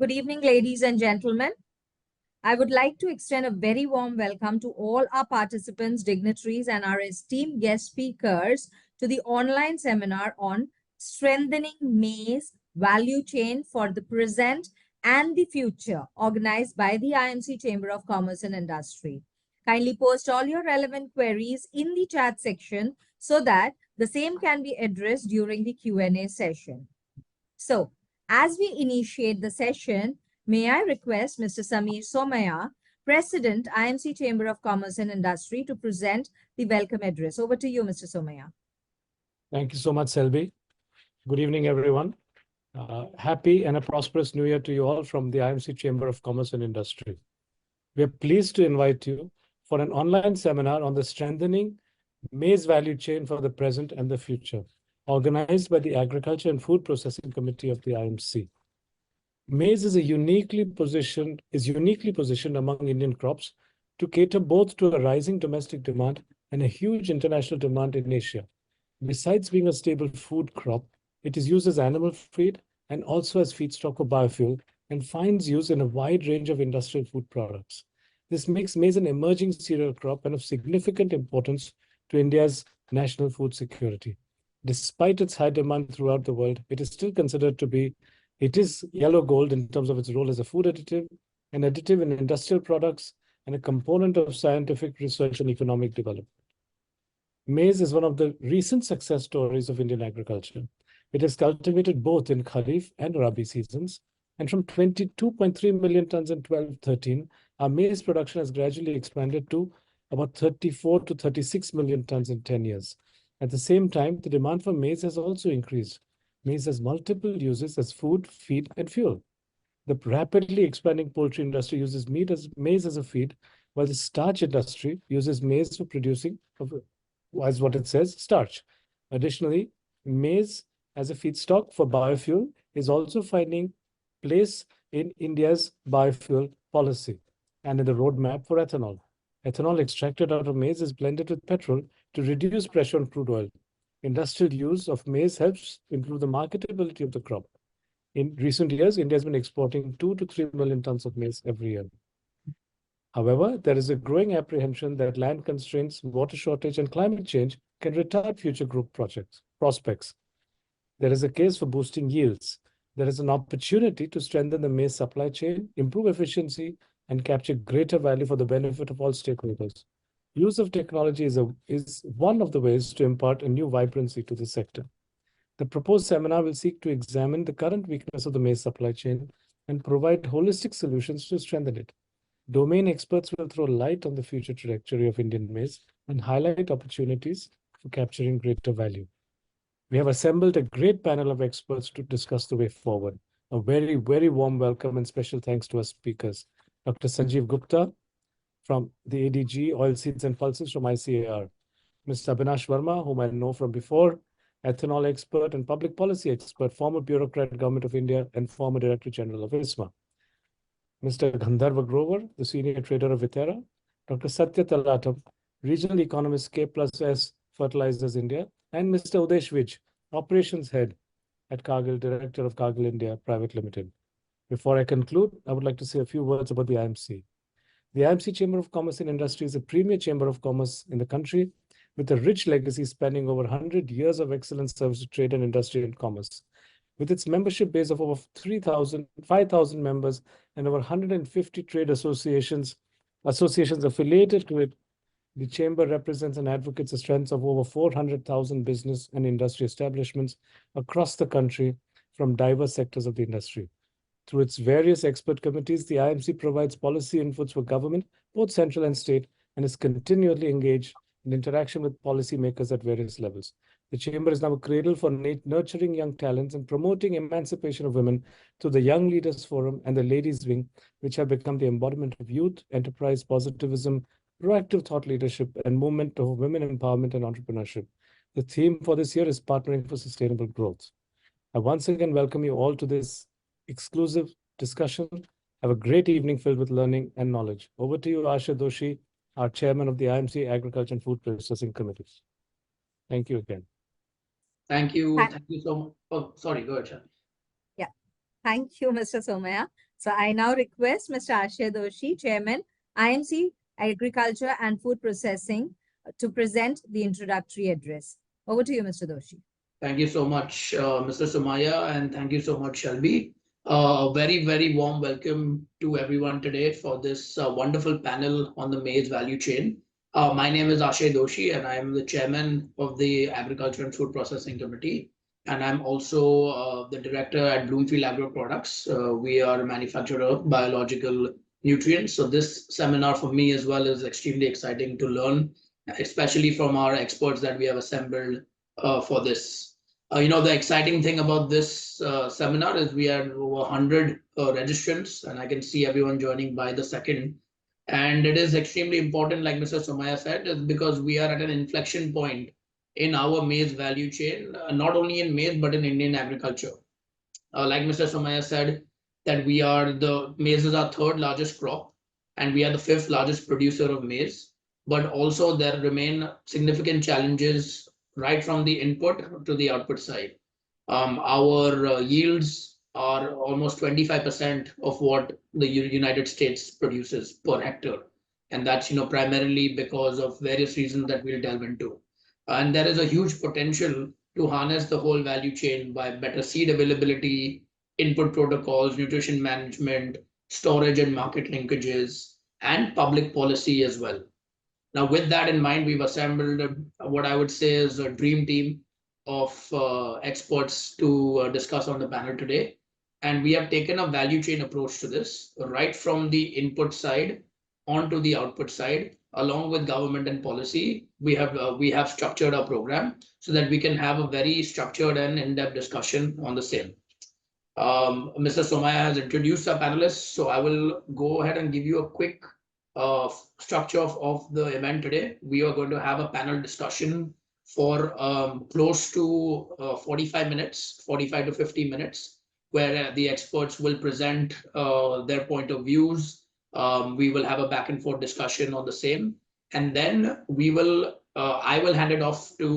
Good evening, ladies and gentlemen. I would like to extend a very warm welcome to all our participants, dignitaries, and our esteemed guest speakers to the online seminar on Strengthening Maize Value Chain for the Present and the Future, organized by the IMC Chamber of Commerce and Industry. Kindly post all your relevant queries in the chat section so that the same can be addressed during the Q&A session. So, as we initiate the session, may I request Mr. Sameer Somaya, President, IMC Chamber of Commerce and Industry, to present the welcome address. Over to you, Mr. Somaya. Thank you so much, Selby. Good evening, everyone. Happy and a prosperous New Year to you all from the IMC Chamber of Commerce and Industry. We are pleased to invite you for an online seminar on the Strengthening Maize Value Chain for the Present and the Future, organized by the Agriculture and Food Processing Committee of the IMC. Maize is uniquely positioned among Indian crops to cater both to a rising domestic demand and a huge international demand in Asia. Besides being a stable food crop, it is used as animal feed and also as feedstock for biofuel and finds use in a wide range of industrial food products. This makes maize an emerging cereal crop and of significant importance to India's national food security. Despite its high demand throughout the world, it is still considered to be, it is yellow gold in terms of its role as a food additive, an additive in industrial products, and a component of scientific research and economic development. Maize is one of the recent success stories of Indian agriculture. It is cultivated both in Kharif and Rabi seasons, and from 22.3 million tons in 12-13, our maize production has gradually expanded to about 34 to 36 million tons in 10 years. At the same time, the demand for maize has also increased. Maize has multiple uses as food, feed, and fuel. The rapidly expanding poultry industry uses maize as a feed, while the starch industry uses maize for producing, as what it says, starch. Additionally, maize as a feedstock for biofuel is also finding place in India's biofuel policy and in the roadmap for ethanol. Ethanol extracted out of maize is blended with petrol to reduce pressure on crude oil. Industrial use of maize helps improve the marketability of the crop. In recent years, India has been exporting 2 to 3 million tons of maize every year. However, there is a growing apprehension that land constraints, water shortage, and climate change can retard future group prospects. There is a case for boosting yields. There is an opportunity to strengthen the maize supply chain, improve efficiency, and capture greater value for the benefit of all stakeholders. Use of technology is one of the ways to impart a new vibrancy to the sector. The proposed seminar will seek to examine the current weakness of the maize supply chain and provide holistic solutions to strengthen it. Domain experts will throw light on the future trajectory of Indian maize and highlight opportunities for capturing greater value. We have assembled a great panel of experts to discuss the way forward. A very, very warm welcome and special thanks to our speakers. Dr. Sanjeev Gupta from the ADG, Oilseeds and Pulses from ICAR. Mr. Abhinash Verma, whom I know from before, ethanol expert and public policy expert, former bureaucrat, Government of India, and former Director General of ISMA. Mr. Gandharva Grover, the senior trader of Vitera. Dr. Satya Talatam, regional economist, K+S Fertilizers India. And Mr. Udesh Vij, operations head at Cargill, Director of Cargill India Private Limited. Before I conclude, I would like to say a few words about the IMC. The IMC Chamber of Commerce and Industry is a premier chamber of commerce in the country with a rich legacy spanning over 100 years of excellent service to trade and industry and commerce. With its membership base of over 5,000 members and over 150 trade associations affiliated to it, the chamber represents and advocates the strengths of over 400,000 business and industry establishments across the country from diverse sectors of the industry. Through its various expert committees, the IMC provides policy inputs for government, both central and state, and is continually engaged in interaction with policymakers at various levels. The chamber is now a cradle for nurturing young talents and promoting emancipation of women through the Young Leaders Forum and the Ladies Wing, which have become the embodiment of youth, enterprise, positivism, proactive thought leadership, and movement of women empowerment and entrepreneurship. The theme for this year is Partnering for Sustainable Growth. I once again welcome you all to this exclusive discussion. Have a great evening filled with learning and knowledge. Over to you, Asha Doshi, our chairman of the IMC Agriculture and Food Processing Committee. Thank you again. Thank you. Thank you so much. Oh, sorry, go ahead, Shani. Yeah. Thank you, Mr. Somaya. So I now request Mr. Ashay Doshi, Chairman, IMC Agriculture and Food Processing, to present the introductory address. Over to you, Mr. Doshi. Thank you so much, Mr. Somaya, and thank you so much, Shelby. A very, very warm welcome to everyone today for this wonderful panel on the maize value chain. My name is Ashay Doshi, and I am the chairman of the Agriculture and Food Processing Committee. And I'm also the director at Bloomfield Agro Products. We are a manufacturer of biological nutrients. So this seminar for me as well is extremely exciting to learn, especially from our experts that we have assembled for this. The exciting thing about this seminar is we had over 100 registrants, and I can see everyone joining by the second. And it is extremely important, like Mr. Somaya said, is because we are at an inflection point in our maize value chain, not only in maize, but in Indian agriculture. Like Mr. Somaya said, that maize is our third largest crop, and we are the fifth largest producer of maize. But also there remain significant challenges right from the input to the output side. Our yields are almost 25% of what the United States produces per hectare. And that's primarily because of various reasons that we'll delve into. And there is a huge potential to harness the whole value chain by better seed availability, input protocols, nutrition management, storage and market linkages, and public policy as well. Now, with that in mind, we've assembled what I would say is a dream team of experts to discuss on the panel today. And we have taken a value chain approach to this, right from the input side onto the output side, along with government and policy. We have structured our program so that we can have a very structured and in-depth discussion on the same. Mr. Somaya has introduced our panelists, so I will go ahead and give you a quick structure of the event today. We are going to have a panel discussion for close to 45 minutes, 45 to 50 minutes, where the experts will present their point of views. We will have a back and forth discussion on the same. And then I will hand it off to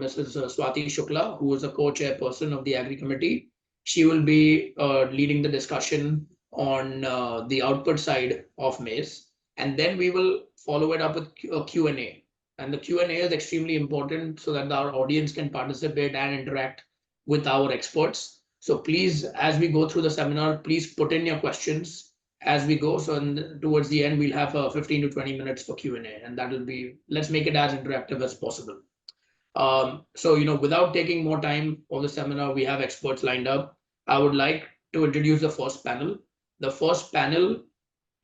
Mrs. Swati Shukla, who is a co-chairperson of the Agri Committee. She will be leading the discussion on the output side of maize. And then we will follow it up with a Q&A. And the Q&A is extremely important so that our audience can participate and interact with our experts. So please, as we go through the seminar, please put in your questions as we go. So towards the end, we'll have 15 to 20 minutes for Q&A. And that will be, let's make it as interactive as possible. So, without taking more time for the seminar, we have experts lined up. I would like to introduce the first panel. The first panel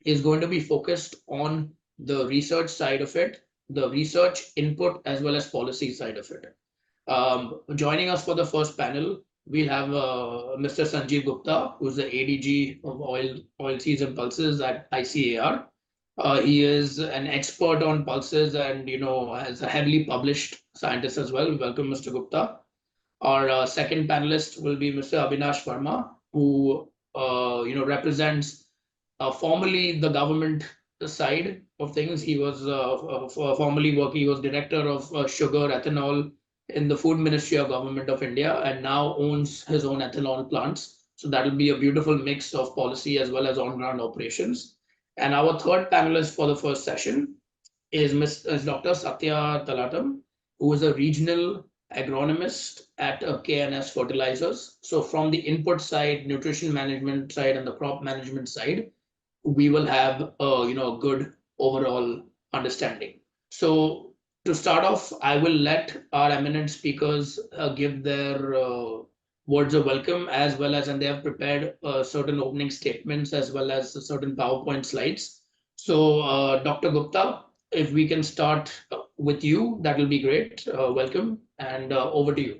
is going to be focused on the research side of it, the research input, as well as policy side of it. Joining us for the first panel, we'll have Mr. Sanjeev Gupta, who's the ADG of Oilseeds and Pulses at ICAR. He is an expert on pulses and has a heavily published scientist as well. Welcome, Mr. Gupta. Our second panelist will be Mr. Avinash Verma, who represents formerly the government side of things. He was formerly working. He was director of sugar ethanol in the Food Ministry of Government of India, and now owns his own ethanol plants. So that will be a beautiful mix of policy as well as on-ground operations. And our third panelist for the first session is Dr. Satya Talatam, who is a regional agronomist at KNS Fertilizers. So from the input side, nutrition management side, and the crop management side, we will have a good overall understanding. So to start off, I will let our eminent speakers give their words of welcome, as well as, and they have prepared certain opening statements as well as certain PowerPoint slides. So Dr. Gupta, if we can start with you, that will be great. Welcome, and over to you.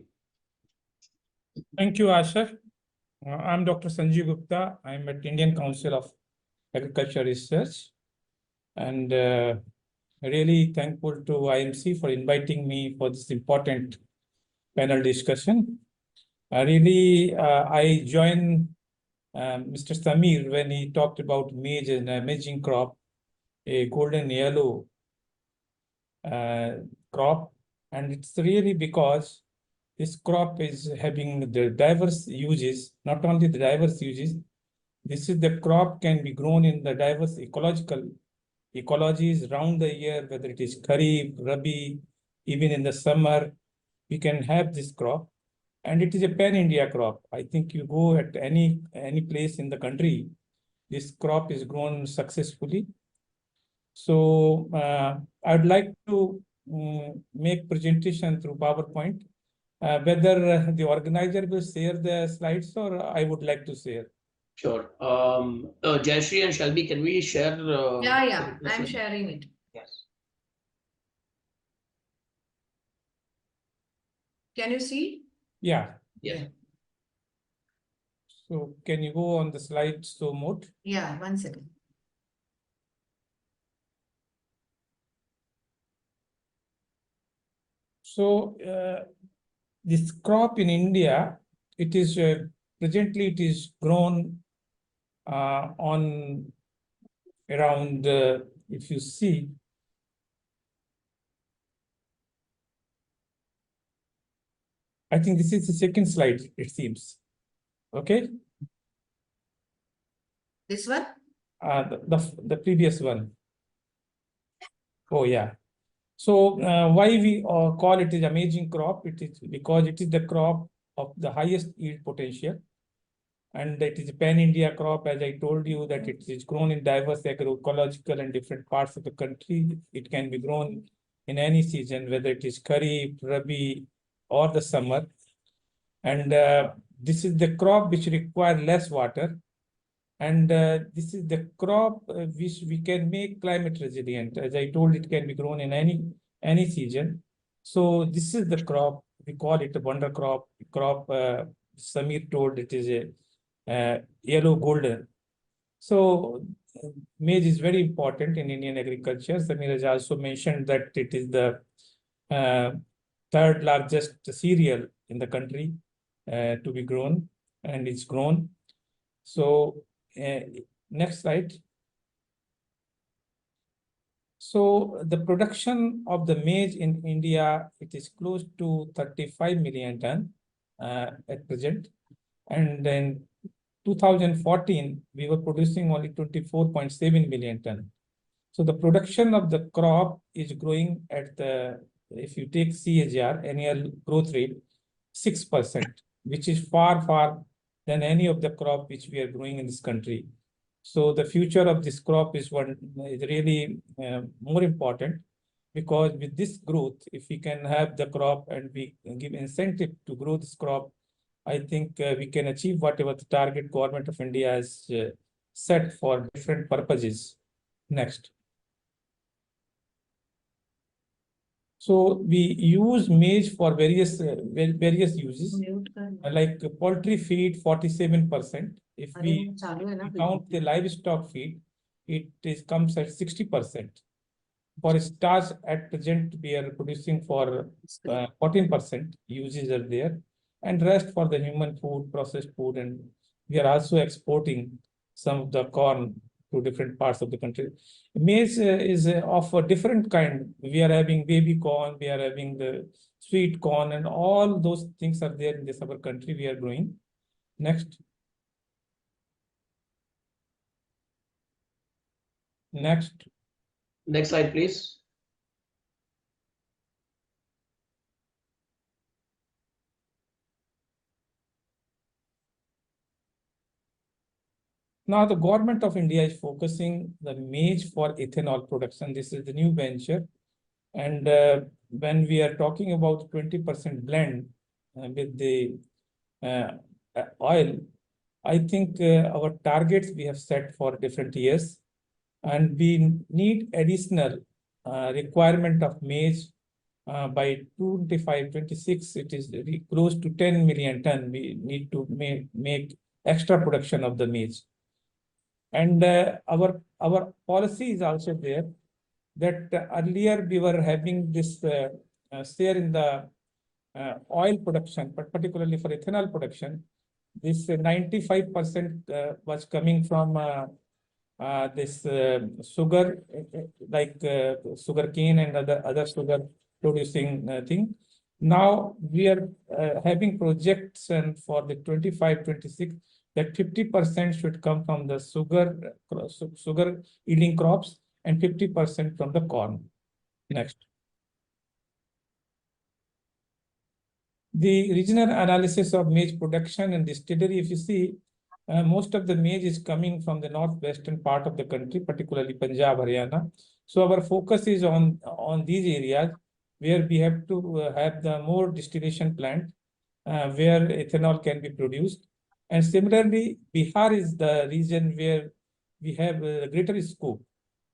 Thank you, Asher. I'm Dr. Sanjeev Gupta. I'm at Indian Council of Agriculture Research, and really thankful to IMC for inviting me for this important panel discussion. I joined Mr. Samir when he talked about maize, an amazing crop, a golden yellow crop, and it's really because this crop is having the diverse uses, not only the diverse uses, this is the crop can be grown in the diverse ecologies round the year, whether it is Kharif, Rabi, even in the summer, we can have this crop. And it is a pan-India crop. I think you go at any place in the country, this crop is grown successfully. So I'd like to make presentation through PowerPoint. Whether the organizer will share the slides or I would like to share. Sure. Jayashree and Shelby, can we share? Yeah, I'm sharing it. Yes. Can you see? Yeah. Yes. So can you go on the slideshow mode? Yeah, 1 second. So this crop in India, it is presently it is grown on around, if you see, I think this is the second slide, it seems. Okay. This one? The previous one. Oh, yeah. So why we call it is amazing crop? It is because it is the crop of the highest yield potential. And it is a pan-India crop, as I told you, that it is grown in diverse agroecological and different parts of the country. It can be grown in any season, whether it is Kharif, Rabi, or the summer. And this is the crop which require less water. And this is the crop which we can make climate resilient. As I told, it can be grown in any season. So this is the crop, we call it a wonder crop. Samir told it is a yellow golden. So maize is very important in Indian agriculture. Samir has also mentioned that it is the third largest cereal in the country to be grown, and it's grown. So next slide. So the production of the maize in India, it is close to 35 million ton at present. And then 2014, we were producing only 24.7 million ton. So the production of the crop is growing at the, if you take CAGR, annual growth rate, 6%, which is far than any of the crop which we are growing in this country. So the future of this crop is really more important, because with this growth, if we can have the crop and we give incentive to grow this crop, I think we can achieve whatever the target government of India has set for different purposes. Next. So we use maize for various uses, like poultry feed, 47%. If we count the livestock feed, it comes at 60%. For starch, at present, we are producing for 14% uses are there, and rest for the human food, processed food, and we are also exporting some of the corn to different parts of the country. Maize is of a different kind. We are having baby corn, we are having the sweet corn, and all those things are there in this our country we are growing. Next. Next. Next slide, please. Now the government of India is focusing the maize for ethanol production. This is the new venture. And when we are talking about 20% blend with the oil, I think our targets we have set for different years, and we need additional requirement of maize by 25-26. It is close to 10 million ton. We need to make extra production of the maize. And our policy is also there that earlier we were having this share in the oil production, but particularly for ethanol production, this 95% was coming from this sugar, like sugar cane and other sugar producing thing. Now we are having projection for the 25-26 that 50% should come from the sugar yielding crops and 50% from the corn. Next. The regional analysis of maize production and distillery, if you see, most of the maize is coming from the northwestern part of the country, particularly Punjab, Haryana. So our focus is on these areas where we have to have the more distillation plant where ethanol can be produced. And similarly, Bihar is the region where we have a greater scope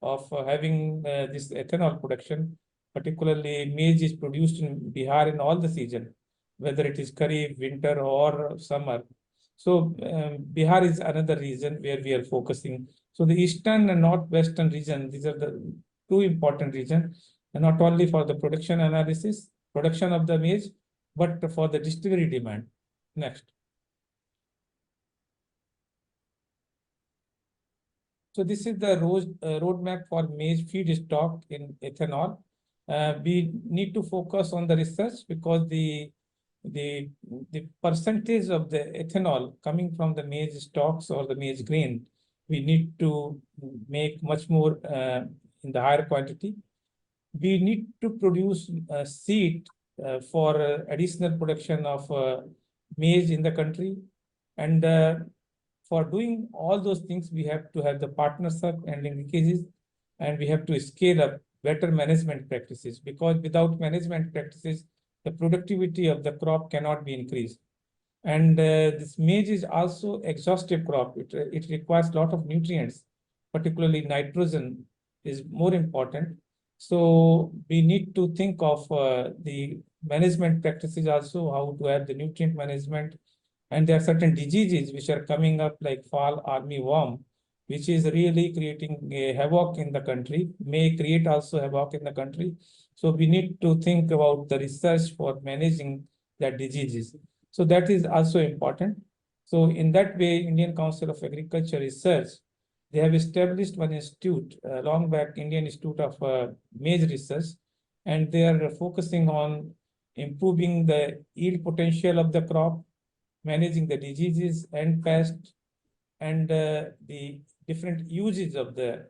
of having this ethanol production. Particularly, maize is produced in Bihar in all the season, whether it is Kharif, winter, or summer. So Bihar is another region where we are focusing. So the eastern and northwestern region, these are the two important regions, and not only for the production analysis, production of the maize, but for the distillery demand. Next. So this is the roadmap for maize feedstock in ethanol. We need to focus on the research because the percentage of the ethanol coming from the maize stalks or the maize grain, we need to make much more in the higher quantity. We need to produce seed for additional production of maize in the country. And for doing all those things, we have to have the partnership and linkages, and we have to scale up better management practices, because without management practices, the productivity of the crop cannot be increased. And this maize is also exhaustive crop. It requires a lot of nutrients, particularly nitrogen is more important. So we need to think of the management practices also, how to have the nutrient management. And there are certain diseases which are coming up like fall army worm, which is really creating a havoc in the country, may create also havoc in the country. So we need to think about the research for managing that diseases. So that is also important. So in that way, Indian Council of Agriculture Research, they have established one institute, long back, Indian Institute of Maize Research, and they are focusing on improving the yield potential of the crop, managing the diseases and pests, and the different uses of the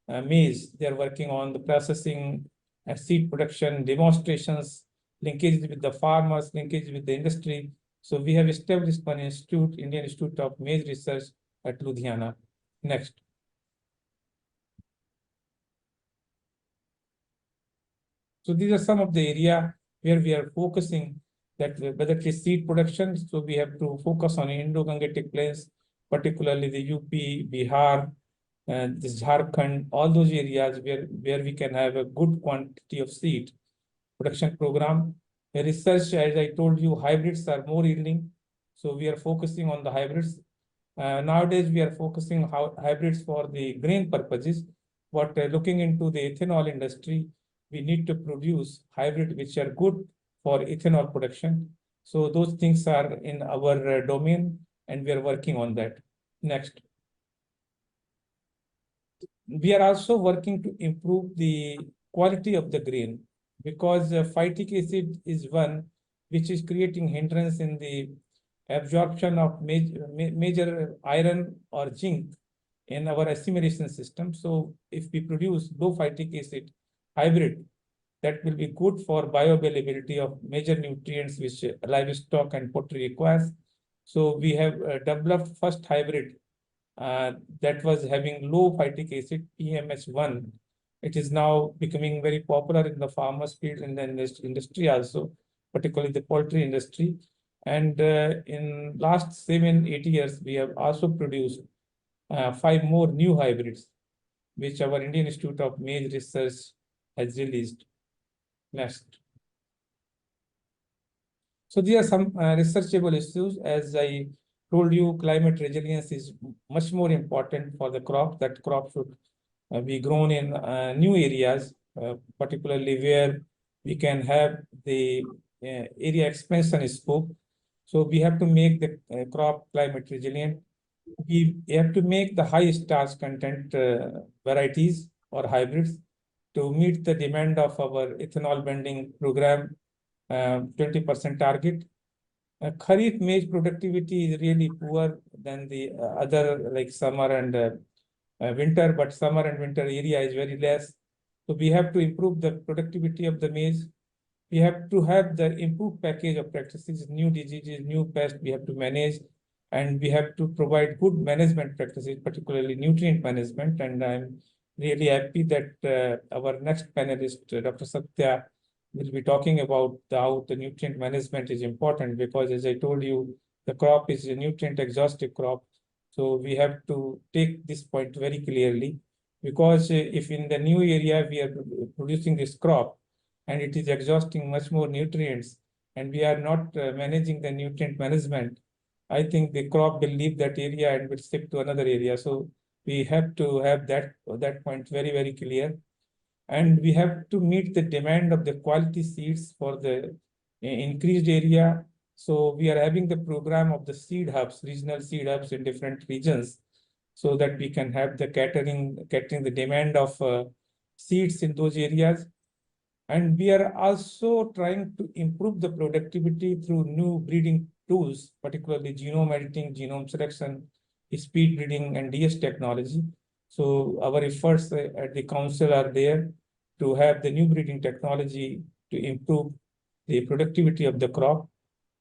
maize. They are working on the processing and seed production, demonstrations, linkages with the farmers, linkages with the industry. So we have established one institute, Indian Institute of Maize Research at Ludhiana. Next. So these are some of the area where we are focusing, that whether it is seed production, so we have to focus on Indo-Gangetic plains, particularly the UP, Bihar, and this Jharkhand, all those areas where we can have a good quantity of seed production program. The research, as I told you, hybrids are more yielding, so we are focusing on the hybrids. Nowadays, we are focusing on hybrids for the grain purposes, but looking into the ethanol industry, we need to produce hybrids which are good for ethanol production. So those things are in our domain, and we are working on that. Next. We are also working to improve the quality of the grain, because phytic acid is one which is creating hindrance in the absorption of major iron or zinc in our assimilation system. So if we produce low phytic acid hybrid, that will be good for bioavailability of major nutrients which livestock and poultry requires. So we have developed first hybrid that was having low phytic acid, PMH1. It is now becoming very popular in the farmers field and the industry also, particularly the poultry industry. And in last 7-8 years, we have also produced 5 more new hybrids, which our Indian Institute of Maize Research has released. Next. So these are some researchable issues. As I told you, climate resilience is much more important for the crop. That crop should be grown in new areas, particularly where we can have the area expansion scope. So we have to make the crop climate resilient. We have to make the high starch content varieties or hybrids to meet the demand of our ethanol blending program. 20% target. Kharif maize productivity is really poor than the other like summer and winter, but summer and winter area is very less. So we have to improve the productivity of the maize. We have to have the improved package of practices, new diseases, new pests we have to manage, and we have to provide good management practices, particularly nutrient management. And I'm really happy that our next panelist, Dr. Satya, will be talking about how the nutrient management is important, because as I told you, the crop is a nutrient exhaustive crop. So we have to take this point very clearly, because if in the new area we are producing this crop and it is exhausting much more nutrients and we are not managing the nutrient management, I think the crop will leave that area and will shift to another area. So we have to have that point very, very clear. And we have to meet the demand of the quality seeds for the increased area. So we are having the program of the seed hubs, regional seed hubs in different regions, so that we can have the catering the demand of seeds in those areas. And we are also trying to improve the productivity through new breeding tools, particularly genome editing, genome selection, speed breeding, and DS technology. So our efforts at the council are there to have the new breeding technology to improve the productivity of the crop.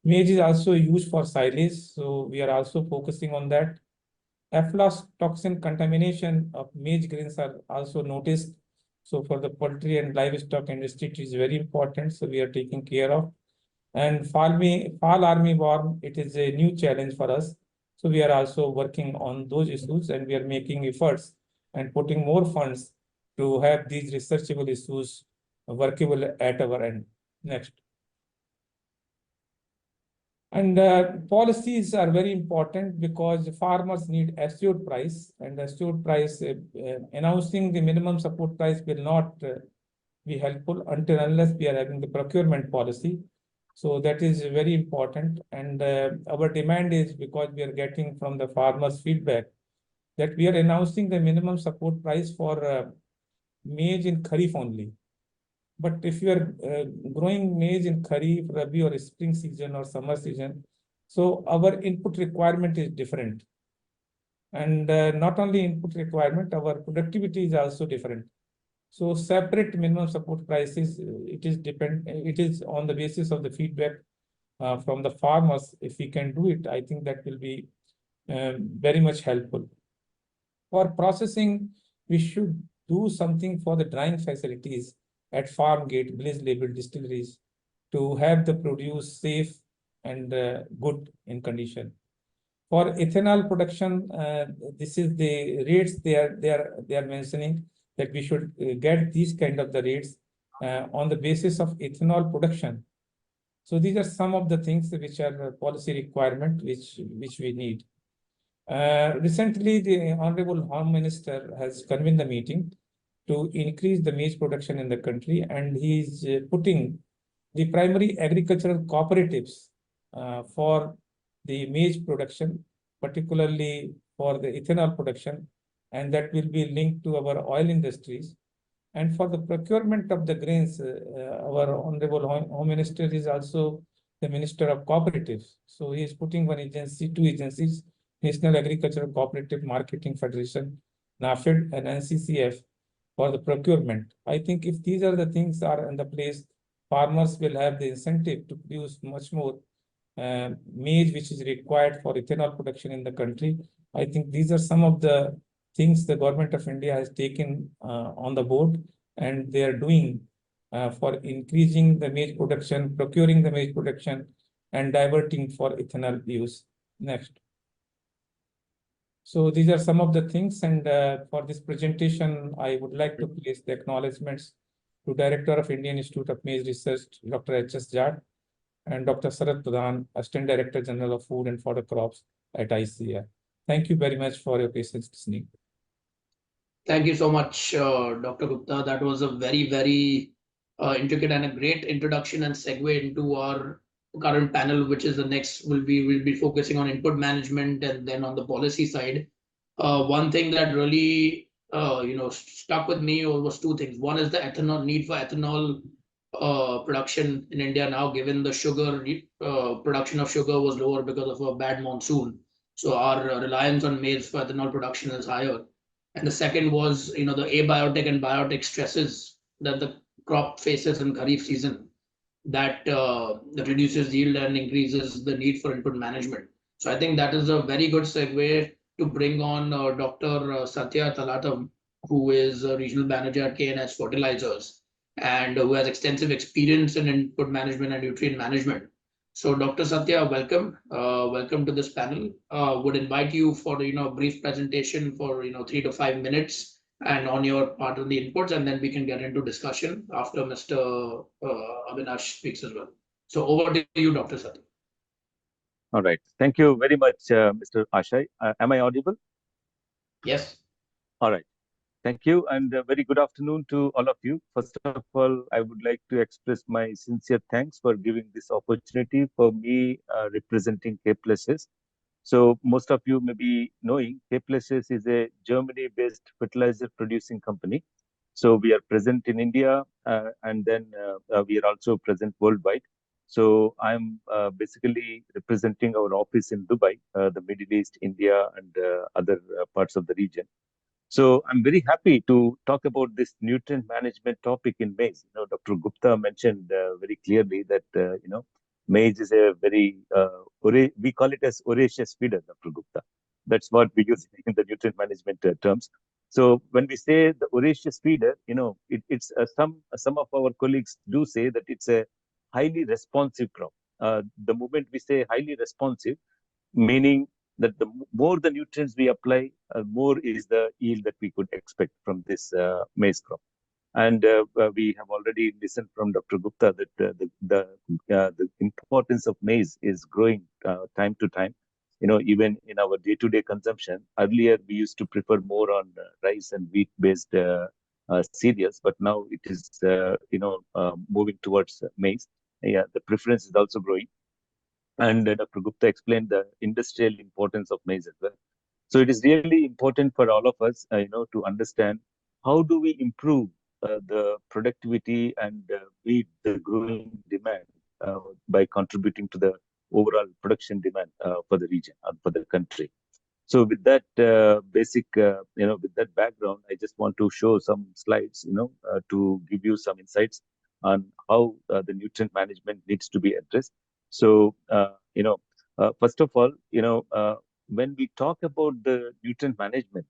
Maize is also used for silage, so we are also focusing on that. Aflatoxin contamination of maize grains are also noticed. So for the poultry and livestock industry, it is very important. So we are taking care of. And fall armyworm, it is a new challenge for us. So we are also working on those issues, and we are making efforts and putting more funds to have these researchable issues workable at our end. Next. And policies are very important, because farmers need assured price, and assured price, announcing the minimum support price will not be helpful unless we are having the procurement policy. So that is very important. And our demand is, because we are getting from the farmers feedback, that we are announcing the minimum support price for maize in Kharif only. But if you are growing maize in Kharif, Rabi, or spring season or summer season, so our input requirement is different. And not only input requirement, our productivity is also different. So separate minimum support prices, it is on the basis of the feedback from the farmers. If we can do it, I think that will be very much helpful. For processing, we should do something for the drying facilities at farm gate, village level distilleries, to have the produce safe and good in condition. For ethanol production, this is the rates they are mentioning, that we should get these kind of the rates on the basis of ethanol production. So these are some of the things which are policy requirement which we need. Recently, the Honorable Home Minister has convened the meeting to increase the maize production in the country, and he is putting the primary agricultural cooperatives for the maize production, particularly for the ethanol production, and that will be linked to our oil industries. And for the procurement of the grains, our Honorable Home Minister is also the Minister of Cooperatives. So he is putting two agencies, National Agricultural Cooperative Marketing Federation, NAFED, and NCCF, for the procurement. I think if these are the things are in the place, farmers will have the incentive to produce much more maize, which is required for ethanol production in the country. I think these are some of the things the government of India has taken on the board, and they are doing for increasing the maize production, procuring the maize production, and diverting for ethanol use. Next. So these are some of the things, and for this presentation, I would like to place the acknowledgements to Director of Indian Institute of Maize Research, Dr. H.S. Jat, and Dr. Sarat Pradhan, Assistant Director General of Food and Fodder Crops at ICAR. Thank you very much for your patience listening. Thank you so much, Dr. Gupta. That was a very, very intricate and a great introduction and segue into our current panel, which is the next. We'll be focusing on input management and then on the policy side. One thing that really stuck with me was two things. One is the ethanol need for ethanol production in India now, given the sugar production of sugar was lower because of a bad monsoon. So our reliance on maize for ethanol production is higher. And the second was, the abiotic and biotic stresses that the crop faces in Kharif season that reduces yield and increases the need for input management. So I think that is a very good segue to bring on Dr. Satya Talatam, who is a regional manager at KNS Fertilizers and who has extensive experience in input management and nutrient management. So Dr. Satya, welcome. Welcome to this panel. Would invite you for a brief presentation for 3 to 5 minutes and on your part on the inputs, and then we can get into discussion after Mr. Avinash speaks as well. So over to you, Dr. Satya. All right. Thank you very much, Mr. Ashay. Am I audible? Yes. All right. Thank you, and a very good afternoon to all of you. First of all, I would like to express my sincere thanks for giving this opportunity for me representing K-Places. So most of you may be knowing K-Places is a Germany-based fertilizer producing company. So we are present in India and then we are also present worldwide. So I'm basically representing our office in Dubai, the Middle East, India, and other parts of the region. So I'm very happy to talk about this nutrient management topic in maize. Dr. Gupta mentioned very clearly that maize is a very we call it as voracious feeder, Dr. Gupta. That's what we use in the nutrient management terms. So when we say the voracious feeder, it's some of our colleagues do say that it's a highly responsive crop. The moment we say highly responsive, meaning that the more the nutrients we apply, more is the yield that we could expect from this maize crop. And we have already listened from Dr. Gupta that the importance of maize is growing time to time. Even in our day-to-day consumption, earlier we used to prefer more on rice and wheat-based cereals, but now it is moving towards maize. Yeah, the preference is also growing. And Dr. Gupta explained the industrial importance of maize as well. So it is really important for all of us, to understand how do we improve the productivity and meet the growing demand by contributing to the overall production demand for the region or for the country. So with that with that background, I just want to show some slides, to give you some insights on how the nutrient management needs to be addressed. So, first of all, when we talk about the nutrient management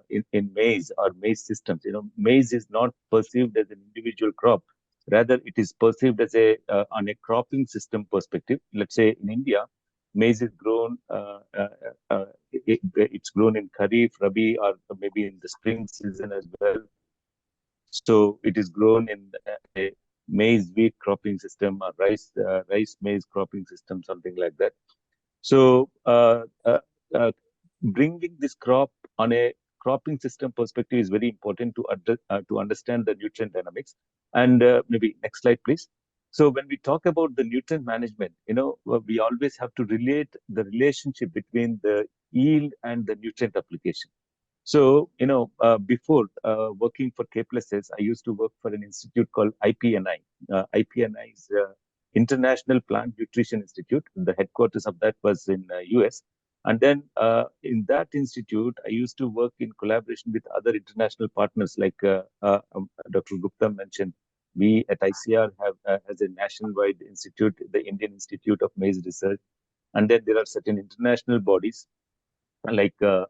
in maize or maize systems, maize is not perceived as an individual crop. Rather, it is perceived as on a cropping system perspective. Let's say in India, maize is grown, it's grown in Kharif, Rabi, or maybe in the spring season as well. So it is grown in a maize wheat cropping system or rice maize cropping system, something like that. So bringing this crop on a cropping system perspective is very important to understand the nutrient dynamics. And maybe next slide, please. So when we talk about the nutrient management, we always have to relate the relationship between the yield and the nutrient application. So, before working for K-Places, I used to work for an institute called IPNI. IPNI is International Plant Nutrition Institute. The headquarters of that was in US. And then in that institute, I used to work in collaboration with other international partners like Dr. Gupta mentioned. We at ICR have as a nationwide institute, the Indian Institute of Maize Research. And then there are certain international bodies like the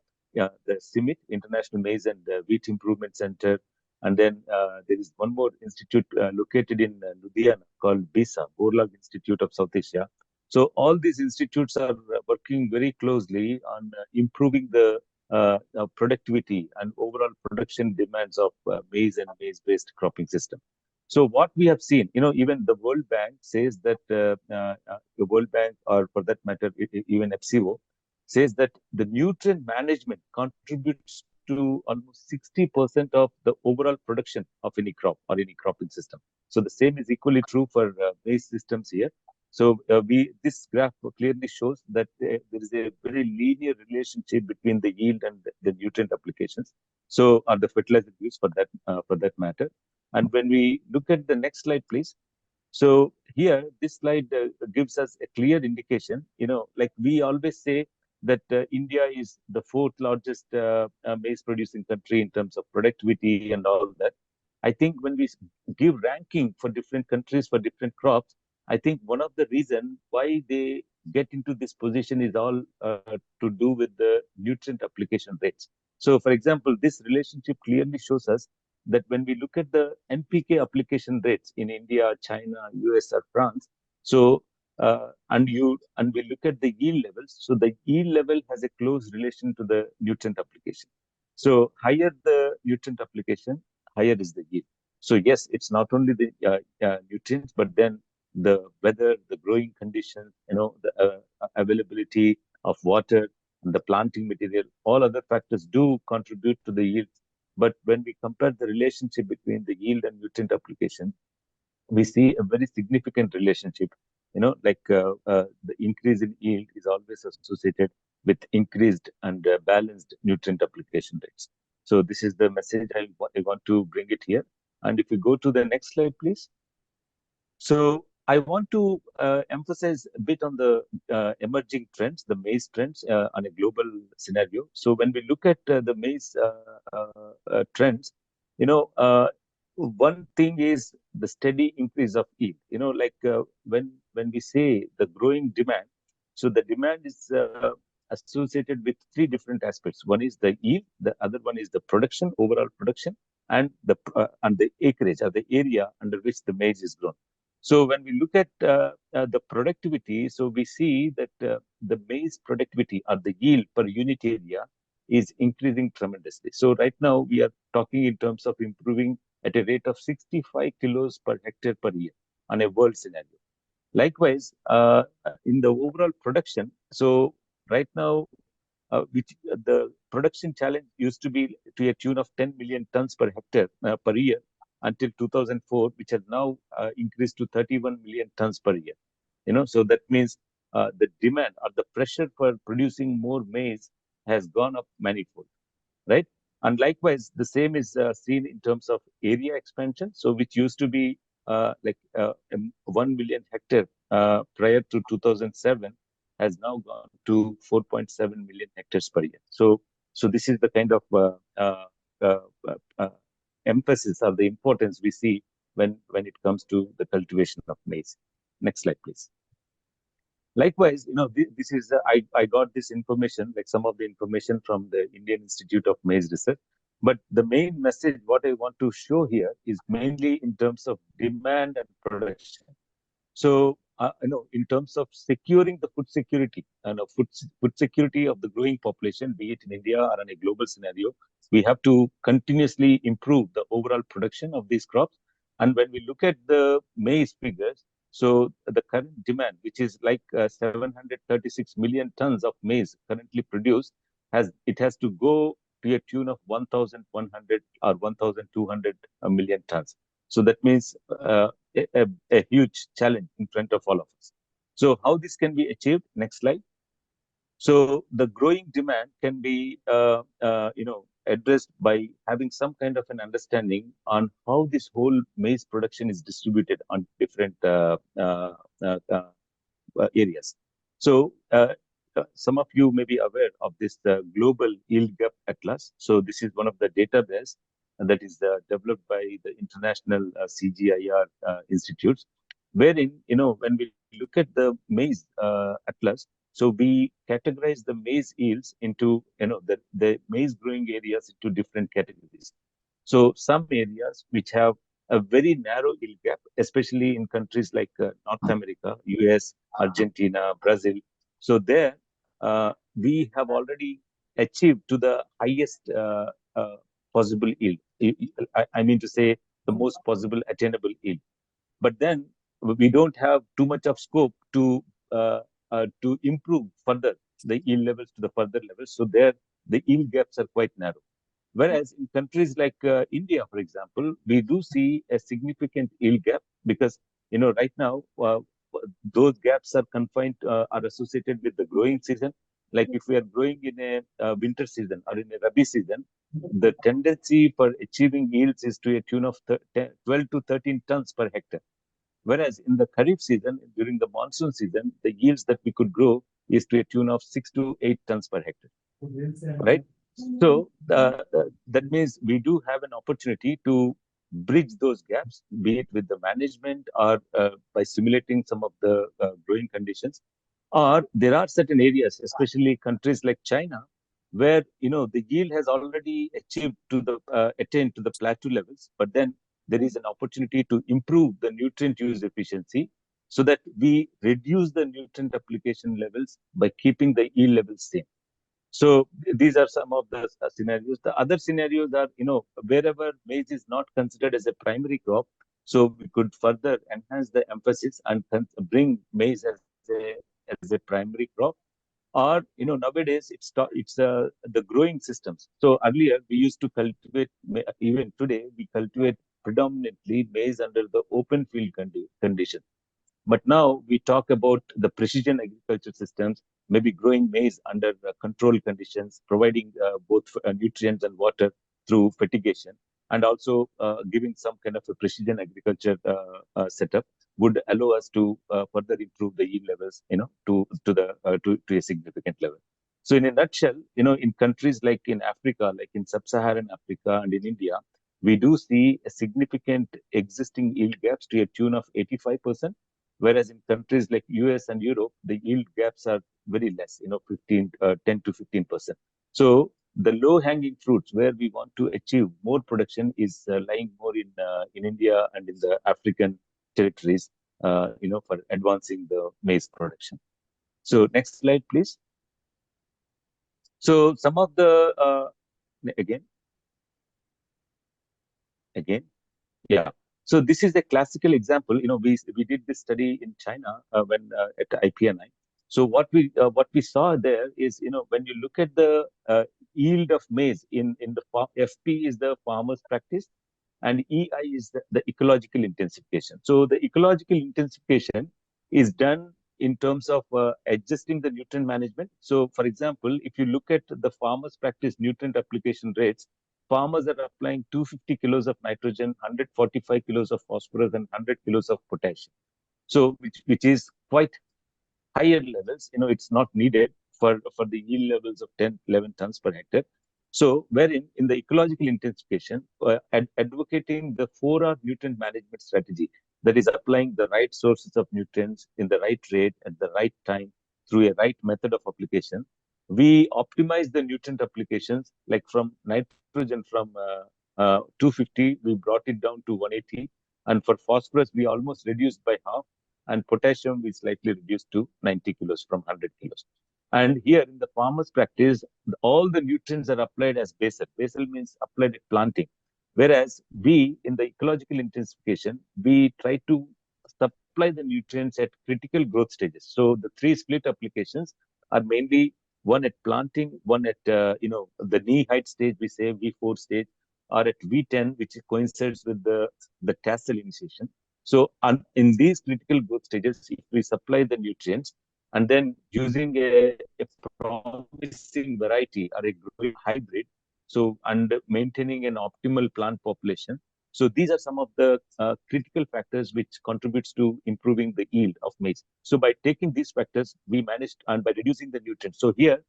CIMIT, International Maize and Wheat Improvement Center. And then there is one more institute located in Ludhiana called BISA, Borlag Institute of South Asia. So all these institutes are working very closely on improving the productivity and overall production demands of maize and maize-based cropping system. So what we have seen, even the World Bank says that the World Bank, or for that matter, even FCO, says that the nutrient management contributes to almost 60% of the overall production of any crop or any cropping system. So the same is equally true for maize systems here. So this graph clearly shows that there is a very linear relationship between the yield and the nutrient applications. So are the fertilizer use for that matter. And when we look at the next slide, please. So here, this slide gives us a clear indication. Like we always say that India is the fourth largest maize producing country in terms of productivity and all that. I think when we give ranking for different countries for different crops, I think one of the reason why they get into this position is all to do with the nutrient application rates. So, for example, this relationship clearly shows us that when we look at the NPK application rates in India, China, US, or France, so and we look at the yield levels. So the yield level has a close relation to the nutrient application. So higher the nutrient application, higher is the yield. So yes, it's not only the nutrients, but then the weather, the growing conditions, the availability of water, and the planting material, all other factors do contribute to the yield. But when we compare the relationship between the yield and nutrient application, we see a very significant relationship. Like the increase in yield is always associated with increased and balanced nutrient application rates. So this is the message I want to bring it here. And if we go to the next slide, please. So I want to emphasize a bit on the emerging trends, the maize trends on a global scenario. So when we look at the maize trends, one thing is the steady increase of yield. Like when we say the growing demand, so the demand is associated with three different aspects. One is the yield, the other one is the production, overall production, and the acreage or the area under which the maize is grown. So when we look at the productivity, so we see that the maize productivity or the yield per unit area is increasing tremendously. So right now we are talking in terms of improving at a rate of 65 kilos per hectare per year on a world scenario. Likewise, in the overall production, so right now, which the production challenge used to be to a tune of 10 million tons per hectare per year until 2004, which has now increased to 31 million tons per year. So that means the demand or the pressure for producing more maize has gone up manifold, right? And likewise, the same is seen in terms of area expansion. So which used to be 1 million hectare prior to 2007 has now gone to 4.7 million hectares per year. So this is the kind of uh, uh, emphasis or the importance we see when it comes to the cultivation of maize. Next slide, please. Likewise, this is I got this information, like some of the information from the Indian Institute of Maize Research. But the main message, what I want to show here, is mainly in terms of demand and production. So, in terms of securing the food security and food security of the growing population, be it in India or in a global scenario, we have to continuously improve the overall production of these crops. And when we look at the maize figures, so the current demand, which is like 736 million tons of maize currently produced, has to go to a tune of 1,100 or 1,200 million tons. So that means a huge challenge in front of all of us. So how this can be achieved? Next slide. So the growing demand can be, addressed by having some kind of an understanding on how this whole maize production is distributed on different areas. So some of you may be aware of this global yield gap atlas. So this is one of the database that is developed by the international CGIAR institutes, wherein when we look at the maize atlas, so we categorize the maize yields into the maize growing areas into different categories. So some areas which have a very narrow yield gap, especially in countries like North America, US, Argentina, Brazil. So there, we have already achieved to the highest possible yield. I mean to say the most possible attainable yield. But then we don't have too much of scope to improve further the yield levels to the further levels. So there, the yield gaps are quite narrow. Whereas in countries like India, for example, we do see a significant yield gap because, right now, those gaps are confined, are associated with the growing season. Like if we are growing in a winter season or in a Rabi season, the tendency for achieving yields is to a tune of 12 to 13 tons per hectare. Whereas in the Kharif season, during the monsoon season, the yields that we could grow is to a tune of 6 to 8 tons per hectare, right? So that means we do have an opportunity to bridge those gaps, be it with the management or by simulating some of the growing conditions. Or there are certain areas, especially countries like China, where the yield has already attained to the plateau levels, but then there is an opportunity to improve the nutrient use efficiency so that we reduce the nutrient application levels by keeping the yield levels same. So these are some of the scenarios. The other scenarios are, wherever maize is not considered as a primary crop, so we could further enhance the emphasis and bring maize as a primary crop. Or, nowadays it's the growing systems. So earlier we used to cultivate, even today we cultivate predominantly maize under the open field condition. But now we talk about the precision agriculture systems, maybe growing maize under controlled conditions, providing both nutrients and water through fertigation, and also giving some kind of a precision agriculture setup would allow us to further improve the yield levels, to a significant level. So in a nutshell, in countries like in Africa, like in sub-Saharan Africa and in India, we do see a significant existing yield gaps to a tune of 85%. Whereas in countries like US and Europe, the yield gaps are very less, 10 to 15%. So the low-hanging fruits where we want to achieve more production is lying more in India and in the African territories, for advancing the maize production. So next slide, please. So some of the again. Yeah. So this is a classical example. We did this study in China when at IPNI. So what we saw there is, when you look at the yield of maize in the FP is the farmer's practice, and EI is the ecological intensification. So the ecological intensification is done in terms of adjusting the nutrient management. So for example, if you look at the farmer's practice nutrient application rates, farmers are applying 250 kilos of nitrogen, 145 kilos of phosphorus, and 100 kilos of potassium. So which is quite higher levels. It's not needed for the yield levels of 10, 11 tons per hectare. So wherein in the ecological intensification, advocating the 4R nutrient management strategy, that is applying the right sources of nutrients in the right rate at the right time through a right method of application, we optimize the nutrient applications, like from nitrogen from 250, we brought it down to 180. And for phosphorus, we almost reduced by half. And potassium we slightly reduced to 90 kilos from 100 kilos. And here in the farmer's practice, all the nutrients are applied as basal. Basal means applied at planting. Whereas we, in the ecological intensification, we try to supply the nutrients at critical growth stages. So the 3 split applications are mainly one at planting, one at the knee height stage, we say V4 stage, or at V10, which coincides with the tassel initiation. So in these critical growth stages, if we supply the nutrients and then using a promising variety or a growing hybrid, so and maintaining an optimal plant population. So these are some of the critical factors which contributes to improving the yield of maize. So by taking these factors, we managed, and by reducing the nutrients. So here,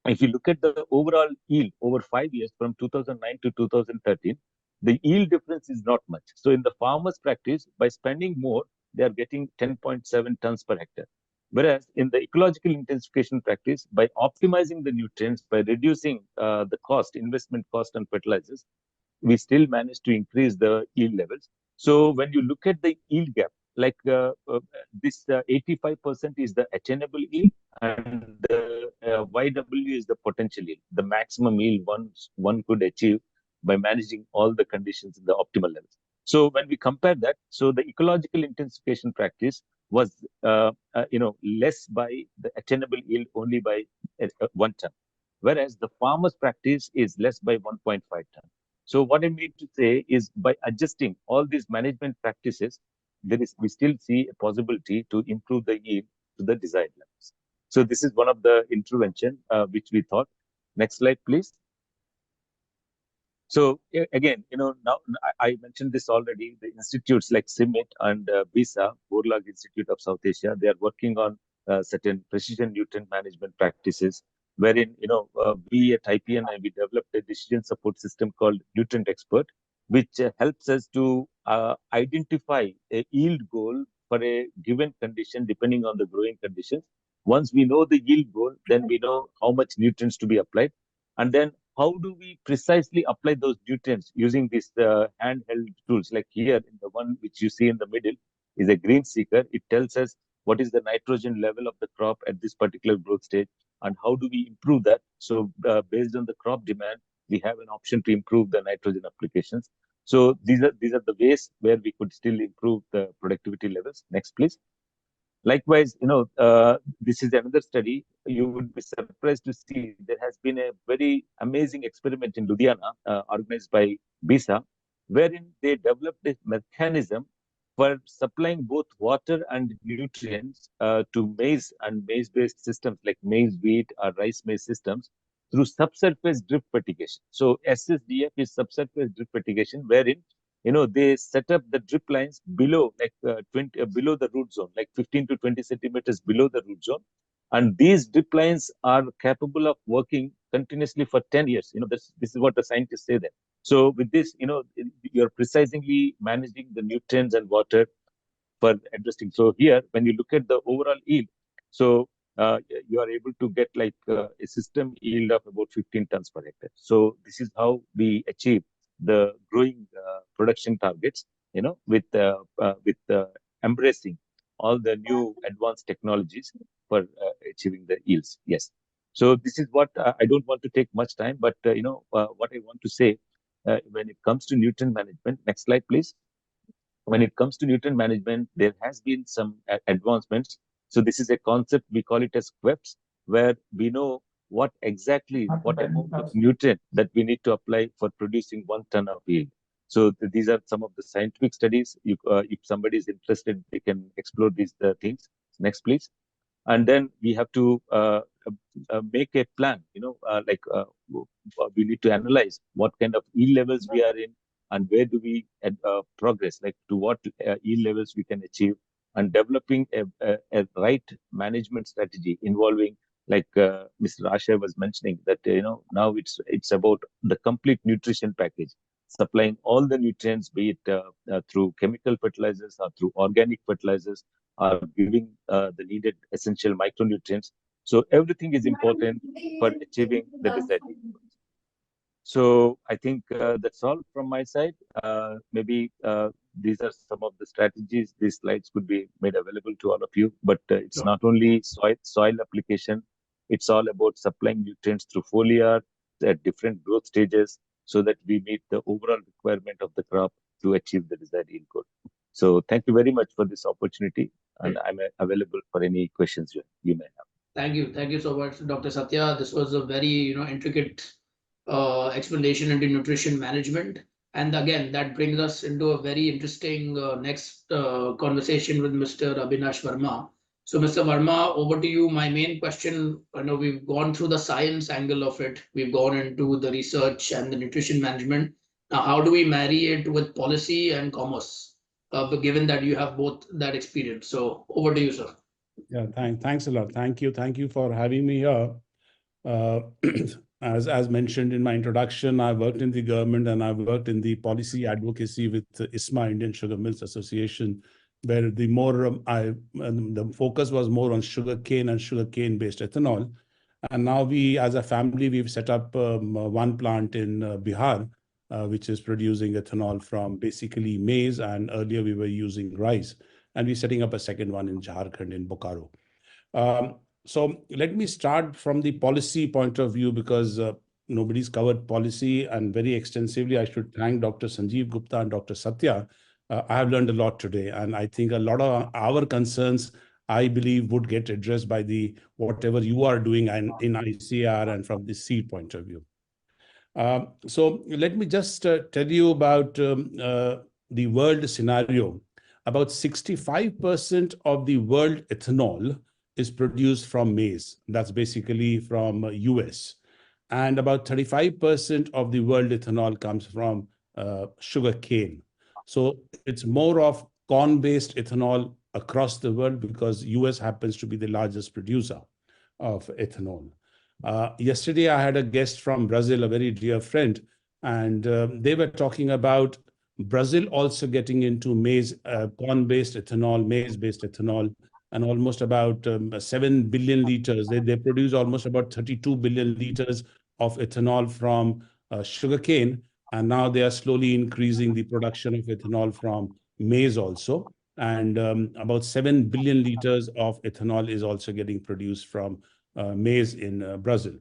if you look at the overall yield over 5 years from 2009 to 2013, the yield difference is not much. So in the farmer's practice, by spending more, they are getting 10.7 tons per hectare. Whereas in the ecological intensification practice, by optimizing the nutrients, by reducing the investment cost on fertilizers, we still manage to increase the yield levels. So when you look at the yield gap, like this 85% is the attainable yield, and the YW is the potential yield, the maximum yield one could achieve by managing all the conditions in the optimal levels. So when we compare that, so the ecological intensification practice was less by the attainable yield only by 1 ton, whereas the farmer's practice is less by 1.5 ton. So what I mean to say is, by adjusting all these management practices, we still see a possibility to improve the yield to the desired levels. So this is one of the intervention which we thought. Next slide, please. So again, now I mentioned this already. The institutes like CIMIT and BISA, Borlag Institute of South Asia, they are working on certain precision nutrient management practices, wherein we at IPNI we developed a decision support system called Nutrient Expert, which helps us to identify a yield goal for a given condition depending on the growing conditions. Once we know the yield goal, then we know how much nutrients to be applied, and then how do we precisely apply those nutrients using these handheld tools? Like here, in the one which you see in the middle is a green seeker. It tells us what is the nitrogen level of the crop at this particular growth stage, and how do we improve that. So based on the crop demand, we have an option to improve the nitrogen applications. So these are the ways where we could still improve the productivity levels. Next, please. Likewise, this is another study. You would be surprised to see there has been a very amazing experiment in Ludhiana, organized by BISA, wherein they developed a mechanism for supplying both water and nutrients to maize and maize-based systems like maize wheat or rice maize systems through subsurface drip fertigation. So SSDF is subsurface drip fertigation, wherein they set up the drip lines below, like 20 below the root zone, like 15 to 20 centimeters below the root zone, and these drip lines are capable of working continuously for 10 years. This is what the scientists say there. So with this, you're precisely managing the nutrients and water for addressing. So here, when you look at the overall yield, so you are able to get like a system yield of about 15 tons per hectare. So this is how we achieve the growing production targets, with embracing all the new advanced technologies for achieving the yields. Yes. So this is what I don't want to take much time, but what I want to say when it comes to nutrient management. Next slide, please. When it comes to nutrient management, there has been some advancements. So this is a concept, we call it as QEPs, where we know what amount of nutrient that we need to apply for producing 1 ton of yield. So these are some of the scientific studies. If somebody is interested, they can explore these things. Next, please. And then we have to make a plan, we need to analyze what kind of yield levels we are in, and where do we progress, like to what yield levels we can achieve, and developing a right management strategy involving, like Mr. Asha was mentioning, that now it's about the complete nutrition package, supplying all the nutrients, be it through chemical fertilizers or through organic fertilizers, or giving the needed essential micronutrients. So everything is important for achieving the desired yield. So I think that's all from my side. Maybe these are some of the strategies. These slides could be made available to all of you, but it's not only soil application. It's all about supplying nutrients through foliar at different growth stages, so that we meet the overall requirement of the crop to achieve the desired yield goal. So thank you very much for this opportunity, and I'm available for any questions you may have. Thank you so much, Dr. Satya. This was a very intricate explanation into nutrition management. And again, that brings us into a very interesting next conversation with Mr. Abhinash Verma. So, Mr. Verma, over to you. My main question, I know we've gone through the science angle of it. We've gone into the research and the nutrition management. Now, how do we marry it with policy and commerce? But given that you have both that experience. So over to you, sir. Yeah, thanks a lot. Thank you for having me here. As mentioned in my introduction, I worked in the government and I worked in the policy advocacy with ISMA, Indian Sugar Mills Association, where the focus was more on sugarcane and sugarcane-based ethanol. And now as a family, we've set up one plant in Bihar, which is producing ethanol from basically maize, and earlier we were using rice. And we're setting up a second one in Jharkhand, in Bokaro. So let me start from the policy point of view, because nobody's covered policy and very extensively. I should thank Dr. Sanjeev Gupta and Dr. Satya. I have learned a lot today, and I think a lot of our concerns, I believe, would get addressed by whatever you are doing in ICR and from the seed point of view. So let me just tell you about the world scenario. About 65% of the world ethanol is produced from maize. That's basically from US. and about 35% of the world ethanol comes from sugar cane. So it's more of corn-based ethanol across the world because US happens to be the largest producer of ethanol. Yesterday, I had a guest from Brazil, a very dear friend, and they were talking about Brazil also getting into maize, corn-based ethanol, maize-based ethanol, and almost about 7 billion liters. They produce almost about 32 billion liters of ethanol from sugarcane, and now they are slowly increasing the production of ethanol from maize also. And about 7 billion liters of ethanol is also getting produced from maize in Brazil.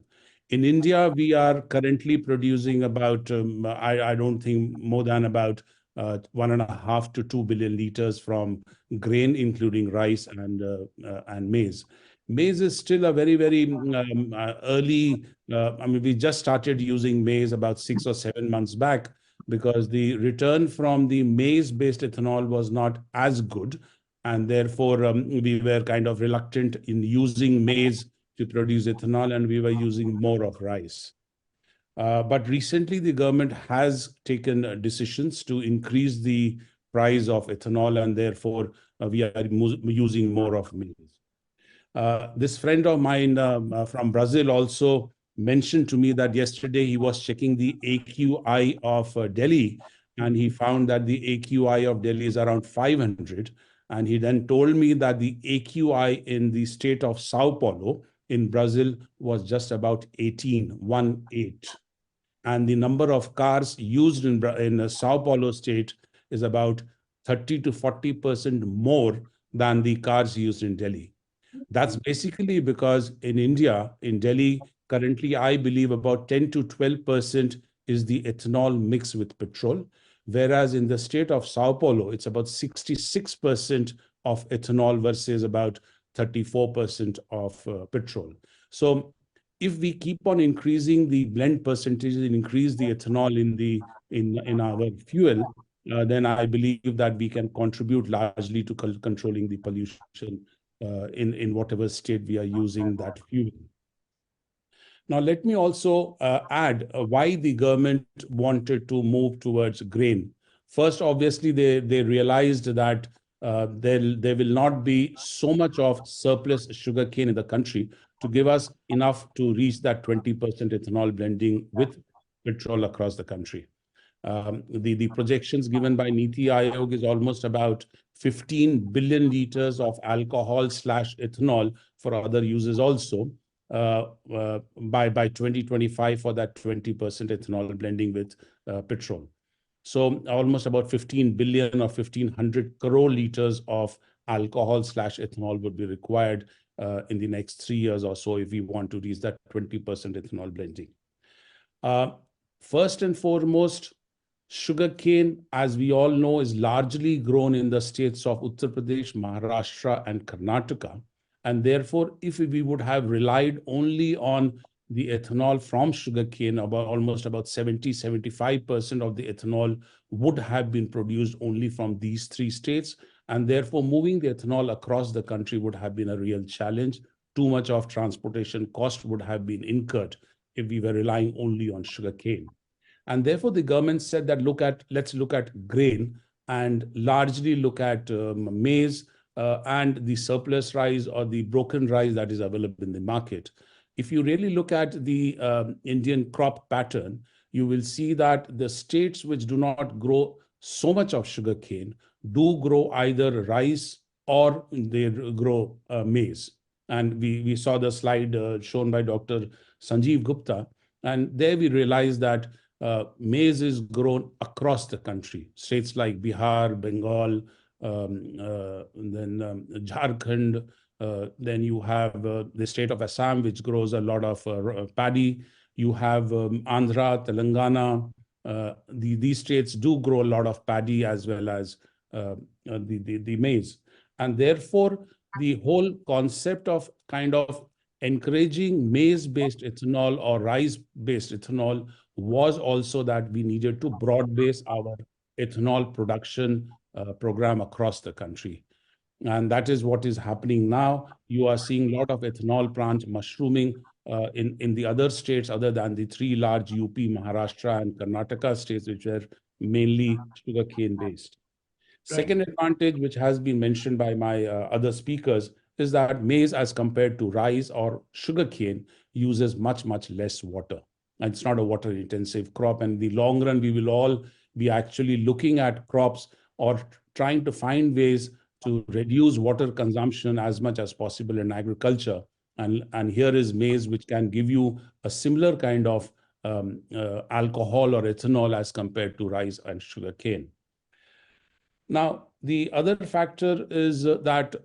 In India, we are currently producing about, I don't think more than about 1.5 to 2 billion liters from grain, including rice and maize. Maize is still a very, very early, I mean, we just started using maize about 6 or 7 months back because the return from the maize-based ethanol was not as good. And therefore, we were kind of reluctant in using maize to produce ethanol, and we were using more of rice. But recently, the government has taken decisions to increase the price of ethanol, and therefore, we are using more of maize. This friend of mine from Brazil also mentioned to me that yesterday he was checking the AQI of Delhi, and he found that the AQI of Delhi is around 500. And he then told me that the AQI in the state of Sao Paulo in Brazil was just about 18. And the number of cars used in Sao Paulo state is about 30 to 40% more than the cars used in Delhi. That's basically because in India, in Delhi, currently, I believe about 10 to 12% is the ethanol mixed with petrol, whereas in the state of Sao Paulo, it's about 66% of ethanol versus about 34% of petrol. So if we keep on increasing the blend percentage and increase the ethanol in our fuel, then I believe that we can contribute largely to controlling the pollution in whatever state we are using that fuel. Now, let me also add why the government wanted to move towards grain. First, obviously, they realized that there will not be so much of surplus sugarcane in the country to give us enough to reach that 20% ethanol blending with petrol across the country. The projections given by Niti Aayog is almost about 15 billion liters of alcohol/ethanol for other uses also by 2025 for that 20% ethanol blending with petrol. So almost about 15 billion or 1,500 crore liters of alcohol/ethanol would be required in the next 3 years or so if we want to reach that 20% ethanol blending. First and foremost, sugarcane, as we all know, is largely grown in the states of Uttar Pradesh, Maharashtra, and Karnataka. And therefore, if we would have relied only on the ethanol from sugarcane, almost about 70-75% of the ethanol would have been produced only from these 3 states. And therefore, moving the ethanol across the country would have been a real challenge. Too much of transportation cost would have been incurred if we were relying only on sugarcane. And therefore, the government said that let's look at grain and largely look at maize and the surplus rice or the broken rice that is available in the market. If you really look at the Indian crop pattern, you will see that the states which do not grow so much of sugarcane do grow either rice or they grow maize. And we saw the slide shown by Dr. Sanjeev Gupta. And there we realized that maize is grown across the country. States like Bihar, Bengal, then Jharkhand, then you have the state of Assam, which grows a lot of paddy. You have Andhra, Telangana. These states do grow a lot of paddy as well as the maize. And therefore, the whole concept of kind of encouraging maize-based ethanol or rice-based ethanol was also that we needed to broad base our ethanol production program across the country. And that is what is happening now. You are seeing a lot of ethanol plants mushrooming in the other states other than the three large UP, Maharashtra, and Karnataka states, which were mainly sugarcane based. Second advantage, which has been mentioned by my other speakers, is that maize, as compared to rice or sugarcane, uses much, much less water. And it's not a water intensive crop. And in the long run, we will all be actually looking at crops or trying to find ways to reduce water consumption as much as possible in agriculture. And here is maize, which can give you a similar kind of alcohol or ethanol as compared to rice and sugarcane. Now, the other factor is that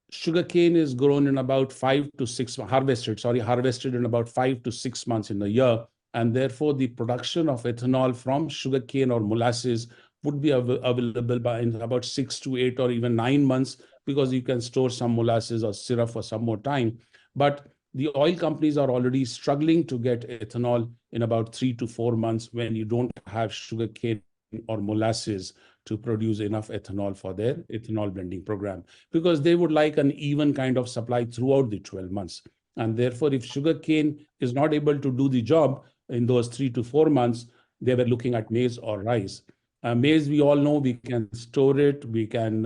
sugarcane is grown in about 5 to 6 harvested in about 5 to 6 months in a year, and therefore the production of ethanol from sugarcane or molasses would be available by in about 6 to 8 or even 9 months, because you can store some molasses or syrup for some more time. But the oil companies are already struggling to get ethanol in about 3 to 4 months when you don't have sugarcane or molasses to produce enough ethanol for their ethanol blending program, because they would like an even kind of supply throughout the 12 months. And therefore, if sugarcane is not able to do the job in those 3 to 4 months, they were looking at maize or rice. Maize, we all know we can store it, we can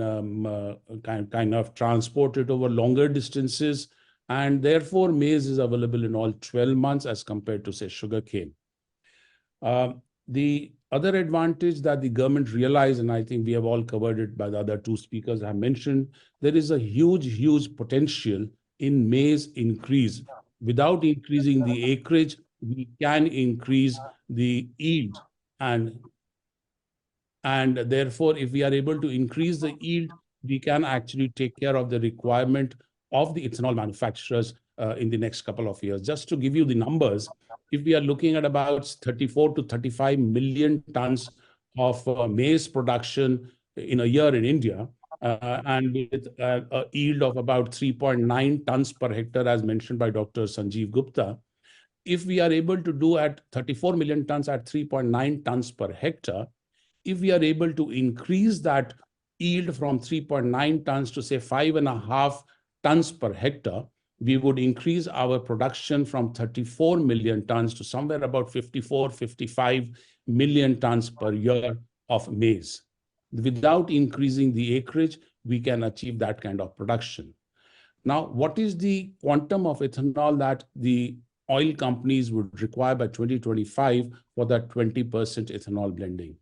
kind of transport it over longer distances, and therefore maize is available in all 12 months as compared to, say, sugarcane. The other advantage that the government realized, and I think we have all covered it by the other two speakers have mentioned, there is a huge potential in maize increase. Without increasing the acreage, we can increase the yield. And therefore, if we are able to increase the yield, we can actually take care of the requirement of the ethanol manufacturers in the next couple of years. Just to give you the numbers, if we are looking at about 34 to 35 million tons of maize production in a year in India, and with a yield of about 3.9 tons per hectare, as mentioned by Dr. Sanjeev Gupta, if we are able to do at 34 million tons at 3.9 tons per hectare, if we are able to increase that yield from 3.9 tons to, say, 5.5 tons per hectare, we would increase our production from 34 million tons to somewhere about 54, 55 million tons per year of maize. Without increasing the acreage, we can achieve that kind of production. Now, what is the quantum of ethanol that the oil companies would require by 2025 for that 20% ethanol blending?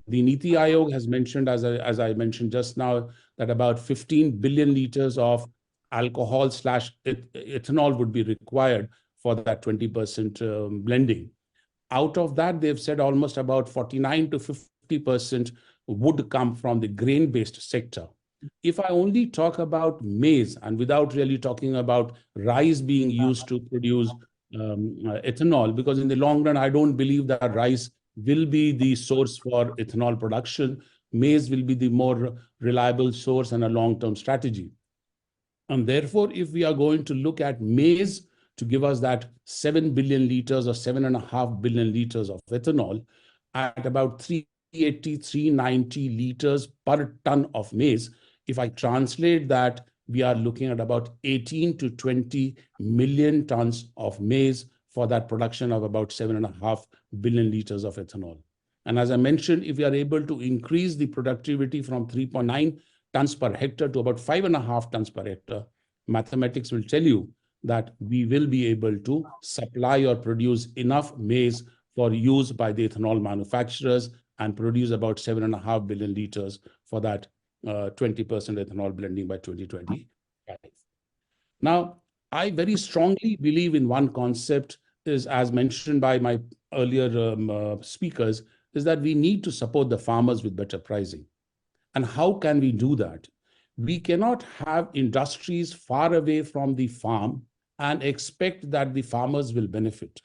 The Niti Aayog has mentioned, as I mentioned just now, that about 15 billion liters of alcohol / ethanol would be required for that 20% blending. Out of that, they've said almost about 49 to 50% would come from the grain-based sector. If I only talk about maize and without really talking about rice being used to produce ethanol, because in the long run, I don't believe that rice will be the source for ethanol production. Maize will be the more reliable source and a long-term strategy. And therefore, if we are going to look at maize to give us that 7 billion liters or 7.5 billion liters of ethanol at about 380, 390 liters per ton of maize, if I translate that, we are looking at about 18 to 20 million tons of maize for that production of about 7.5 billion liters of ethanol. And as I mentioned, if we are able to increase the productivity from 3.9 tons per hectare to about 5.5 tons per hectare, mathematics will tell you that we will be able to supply or produce enough maize for use by the ethanol manufacturers and produce about 7.5 billion liters for that 20% ethanol blending by 2025. Now, I very strongly believe in one concept, is as mentioned by my earlier speakers, is that we need to support the farmers with better pricing. And how can we do that? We cannot have industries far away from the farm and expect that the farmers will benefit.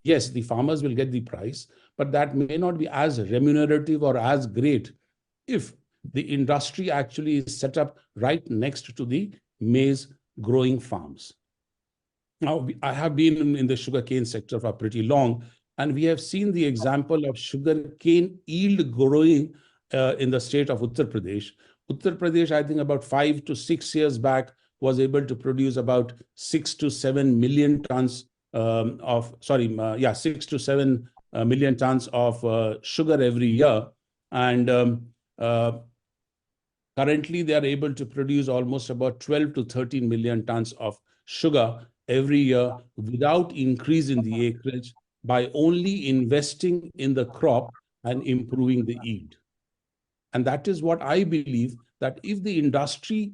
Yes, the farmers will get the price, but that may not be as remunerative or as great if the industry actually is set up right next to the maize growing farms. Now, I have been in the sugarcane sector for pretty long, and we have seen the example of sugarcane yield growing in the state of Uttar Pradesh. Uttar Pradesh, I think about 5 to 6 years back, was able to produce about 6 to 7 million tons million tons of sugar every year. And currently, they are able to produce almost about 12 to 13 million tons of sugar every year without increase in the acreage by only investing in the crop and improving the yield. And that is what I believe, that if the industry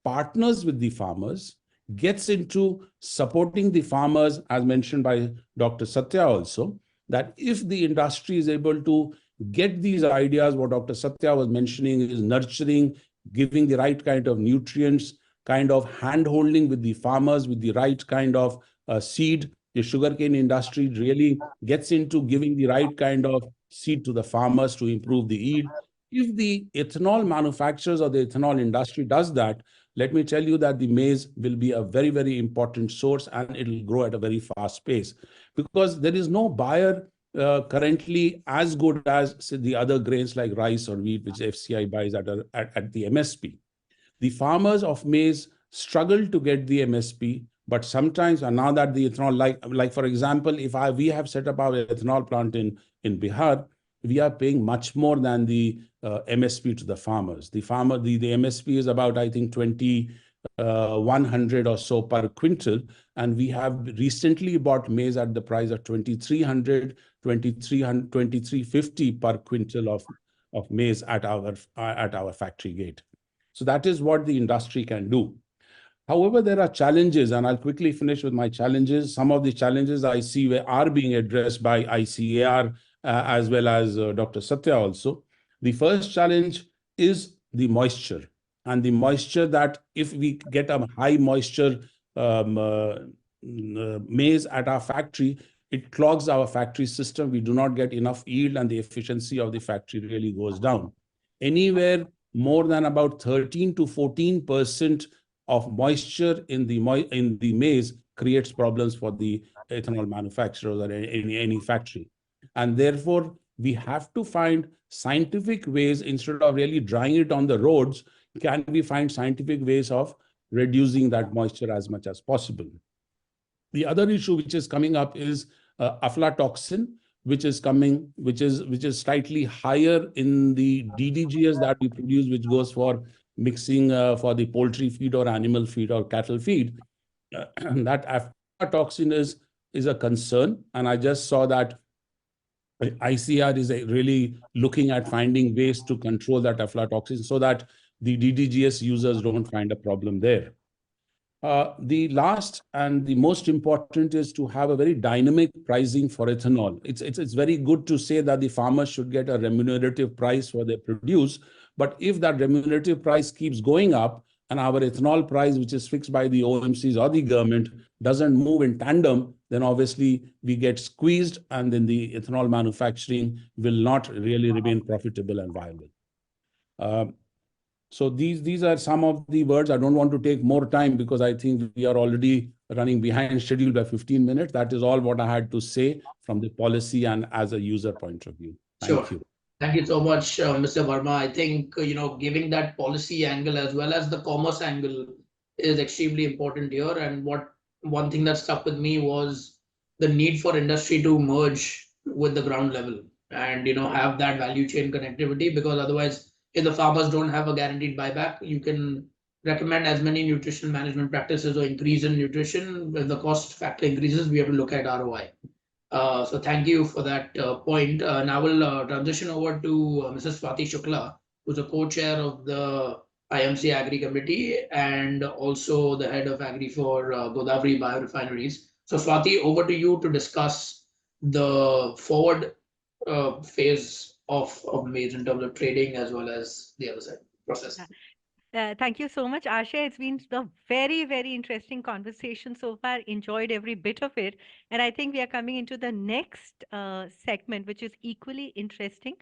partners with the farmers, gets into supporting the farmers, as mentioned by Dr. Satya also, that if the industry is able to get these ideas, what Dr. Satya was mentioning is nurturing, giving the right kind of nutrients, kind of hand-holding with the farmers with the right kind of seed. The sugarcane industry really gets into giving the right kind of seed to the farmers to improve the yield. If the ethanol manufacturers or the ethanol industry does that, let me tell you that the maize will be a very, very important source, and it will grow at a very fast pace, because there is no buyer currently as good as, say, the other grains like rice or wheat, which FCI buys at the MSP. The farmers of maize struggle to get the MSP, but sometimes, and now that the ethanol, like for example, if we have set up our ethanol plant in Bihar, we are paying much more than the MSP to the farmers. The MSP is about, I think, 2,100 or so per quintal, and we have recently bought maize at the price of 2,300, 2,350 per quintal of maize at our factory gate. So that is what the industry can do. However, there are challenges, and I'll quickly finish with my challenges. Some of the challenges I see are being addressed by ICAR as well as Dr. Satya also. The first challenge is the moisture. And the moisture, that if we get a high moisture maize at our factory, it clogs our factory system. We do not get enough yield, and the efficiency of the factory really goes down. Anywhere more than about 13 to 14% of moisture in the maize creates problems for the ethanol manufacturers or any factory. And therefore, we have to find scientific ways, instead of really drying it on the roads, can we find scientific ways of reducing that moisture as much as possible? The other issue which is coming up is aflatoxin, which is slightly higher in the DDGS that we produce, which goes for mixing for the poultry feed or animal feed or cattle feed. That aflatoxin is a concern, and I just saw that ICR is really looking at finding ways to control that aflatoxin so that the DDGS users don't find a problem there. The last and the most important is to have a very dynamic pricing for ethanol. It's very good to say that the farmers should get a remunerative price for their produce, but if that remunerative price keeps going up and our ethanol price, which is fixed by the OMCs or the government, doesn't move in tandem, then obviously we get squeezed, and then the ethanol manufacturing will not really remain profitable and viable. So these are some of the words. I don't want to take more time because I think we are already running behind schedule by 15 minutes. That is all what I had to say from the policy and as a user point of view. Thank you. Thank you so much, Mr. Verma. I think, giving that policy angle as well as the commerce angle is extremely important here. And one thing that stuck with me was the need for industry to merge with the ground level and, have that value chain connectivity, because otherwise, if the farmers don't have a guaranteed buyback, you can recommend as many nutritional management practices or increase in nutrition. When the cost factor increases, we have to look at ROI. So thank you for that point. Now we'll transition over to Mrs. Swati Shukla, who's a co-chair of the IMC Agri Committee and also the head of Agri for Godavari Biorefineries. So Swati, over to you to discuss the forward phase of maize in terms of trading as well as the other side process. Thank you so much, Asha. It's been a very, very interesting conversation so far. Enjoyed every bit of it. And I think we are coming into the next segment, which is equally interesting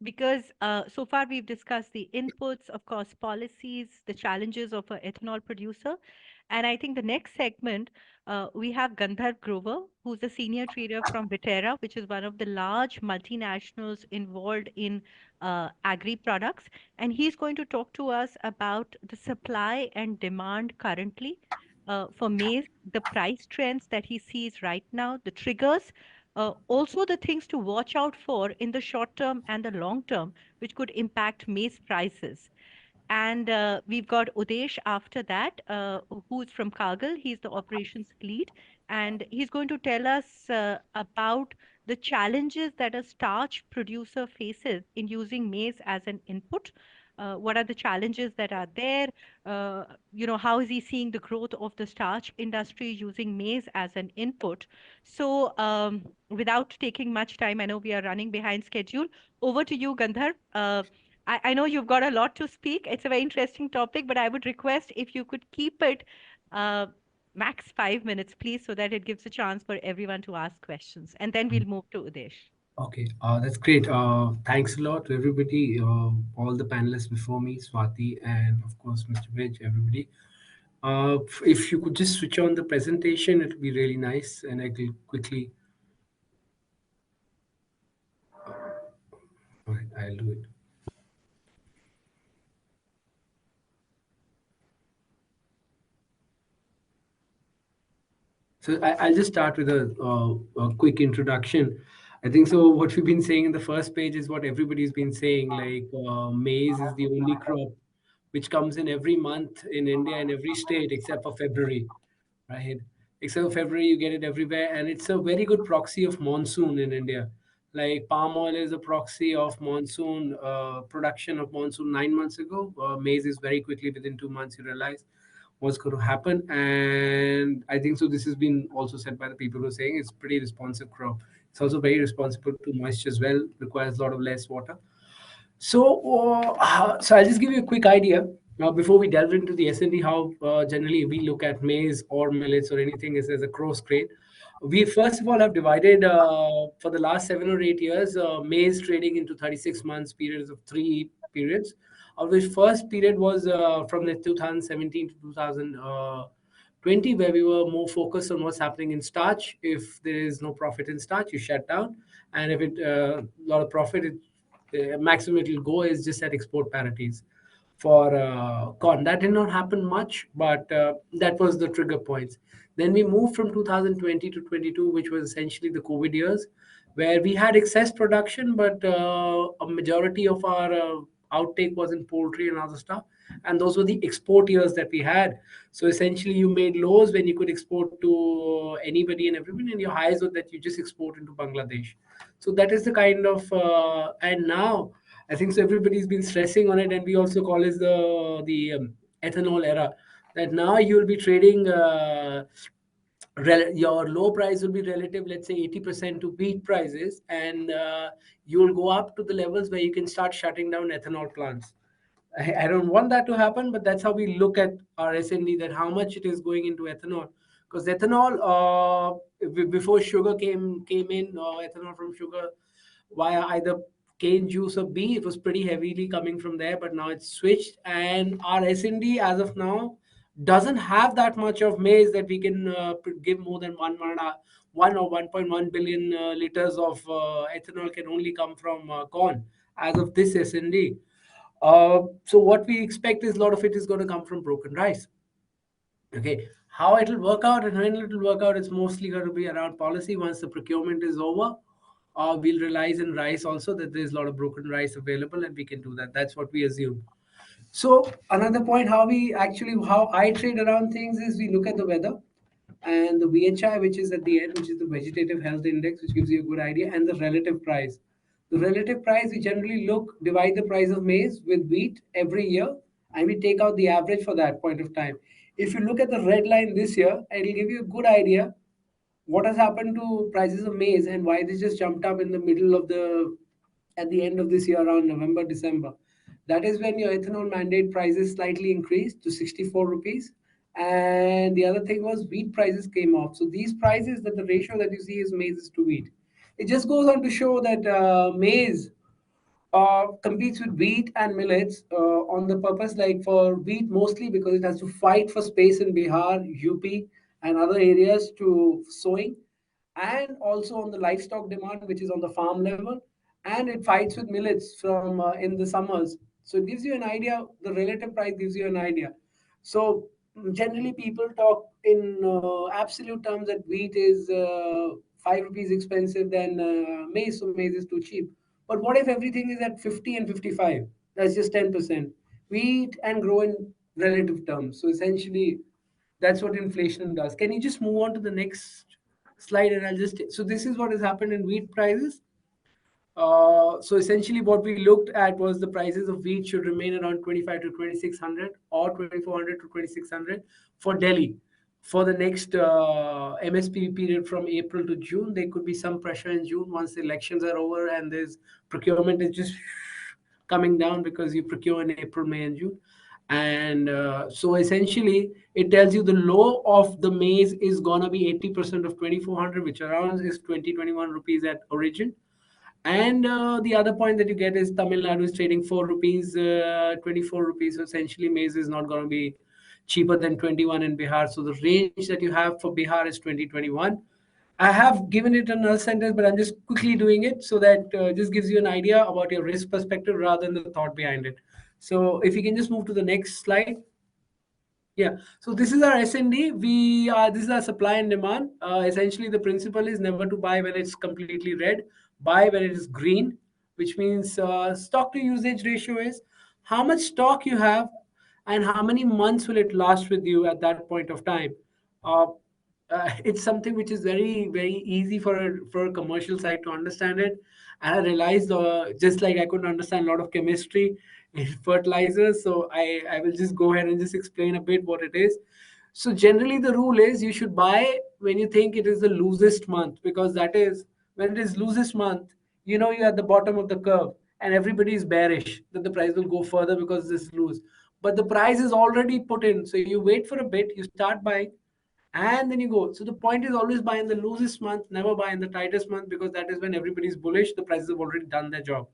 because so far we've discussed the inputs, of course, policies, the challenges of an ethanol producer. And I think the next segment, we have Gandharv Grover, who's a senior trader from Viterra, which is one of the large multinationals involved in agri products. And he's going to talk to us about the supply and demand currently for maize, the price trends that he sees right now, the triggers, also the things to watch out for in the short term and the long term, which could impact maize prices. And we've got Udesh after that, who's from Kargil. He's the operations lead, and he's going to tell us about the challenges that a starch producer faces in using maize as an input. What are the challenges that are there? How is he seeing the growth of the starch industry using maize as an input? So, without taking much time, I know we are running behind schedule. Over to you, Gandharv. I know you've got a lot to speak. It's a very interesting topic, but I would request if you could keep it uh, max 5 minutes, please, so that it gives a chance for everyone to ask questions. And then we'll move to Udesh. Okay, that's great. Thanks a lot to everybody, all the panelists before me, Swati, and of course, Mr. Vij, everybody. If you could just switch on the presentation, it would be really nice, and I will quickly. All right, I'll do it. So I'll just start with a quick introduction. I think so. What we've been saying in the first page is what everybody's been saying. Like maize is the only crop which comes in every month in India in every state except for February, right? Except for February, you get it everywhere, and it's a very good proxy of monsoon in India. Like palm oil is a proxy of monsoon production of monsoon 9 months ago. Maize is very quickly within 2 months. You realize what's going to happen. And I think so. This has been also said by the people who are saying it's pretty responsive crop. It's also very responsible to moisture as well, requires a lot of less water. So I'll just give you a quick idea now before we delve into the S&D, how generally we look at maize or millets or anything is as a cross grade. We first of all have divided for the last 7 or 8 years maize trading into 36 months periods of 3 periods, of which first period was from the 2017 to 2020, where we were more focused on what's happening in starch. If there is no profit in starch, you shut down, and if it a lot of profit, maximum it will go is just at export parities for corn. That did not happen much, but that was the trigger points. Then we moved from 2020 to 22, which was essentially the COVID years, where we had excess production, but a majority of our outtake was in poultry and other stuff. And those were the export years that we had. So essentially, you made lows when you could export to anybody and everyone, and your highs were that you just export into Bangladesh. So that is the kind of, and now I think so. Everybody's been stressing on it, and we also call it the ethanol era. That now you'll be trading. Your low price will be relative, let's say 80% to wheat prices, and you'll go up to the levels where you can start shutting down ethanol plants. I don't want that to happen, but that's how we look at our S&D, that how much it is going into ethanol. Because ethanol, before sugar came in, ethanol from sugar via either cane juice or bee, it was pretty heavily coming from there, but now it's switched. And our S&D as of now doesn't have that much of maize that we can give more than 1 or 1.1 billion liters of ethanol can only come from corn as of this S&D. So what we expect is a lot of it is going to come from broken rice. Okay, how it will work out and when it will work out is mostly going to be around policy. Once the procurement is over, we'll realize in rice also that there's a lot of broken rice available and we can do that. That's what we assume. So another point, how I trade around things is we look at the weather and the VHI, which is at the end, which is the vegetative health index, which gives you a good idea, and the relative price. The relative price, we generally divide the price of maize with wheat every year, and we take out the average for that point of time. If you look at the red line this year, it'll give you a good idea what has happened to prices of maize and why they just jumped up in the middle of at the end of this year around November, December. That is when your ethanol mandate prices slightly increased to 64 rupees. And the other thing was wheat prices came off. So these prices, that the ratio that you see is maize to wheat. It just goes on to show that maize competes with wheat and millets on the purpose, like for wheat mostly because it has to fight for space in Bihar, UP, and other areas to sowing, and also on the livestock demand, which is on the farm level, and it fights with millets in the summers. So it gives you an idea. The relative price gives you an idea. So generally people talk in absolute terms that wheat is 5 rupees expensive than maize, so maize is too cheap. But what if everything is at 50 and 55? That's just 10%. We eat and grow in relative terms. So essentially, that's what inflation does. Can you just move on to the next slide? And I'll just, so this is what has happened in wheat prices. So essentially what we looked at was the prices of wheat should remain around 25 to 2600 or 2400 to 2600 for Delhi. For the next MSP period from April to June, there could be some pressure in June once the elections are over and there's procurement is just coming down because you procure in April, May, and June. And so essentially, it tells you the low of the maize is gonna be 80% of 2400, which around is 20-21 rupees at origin. And the other point that you get is Tamil Nadu is trading 4 rupees, 24 rupees. So essentially, maize is not going to be cheaper than 21 in Bihar. So the range that you have for Bihar is 20-21. I have given it another sentence, but I'm just quickly doing it so that just gives you an idea about your risk perspective rather than the thought behind it. So if you can just move to the next slide. Yeah, so this is our SND. This is our supply and demand. Essentially, the principle is never to buy when it's completely red. Buy when it is green, which means stock to usage ratio is how much stock you have and how many months will it last with you at that point of time. Uh, it's something which is very very easy for a commercial side to understand it. And I realized just like I couldn't understand a lot of chemistry in fertilizers, so I will just go ahead and just explain a bit what it is. So generally the rule is you should buy when you think it is the loosest month, because that is when it is loosest month, you know, you're at the bottom of the curve and everybody is bearish that the price will go further because this is loose, but the price is already put in. So you wait for a bit, you start buying, and then you go. So the point is always buy in the loosest month, never buy in the tightest month, because that is when everybody's bullish, the prices have already done their job.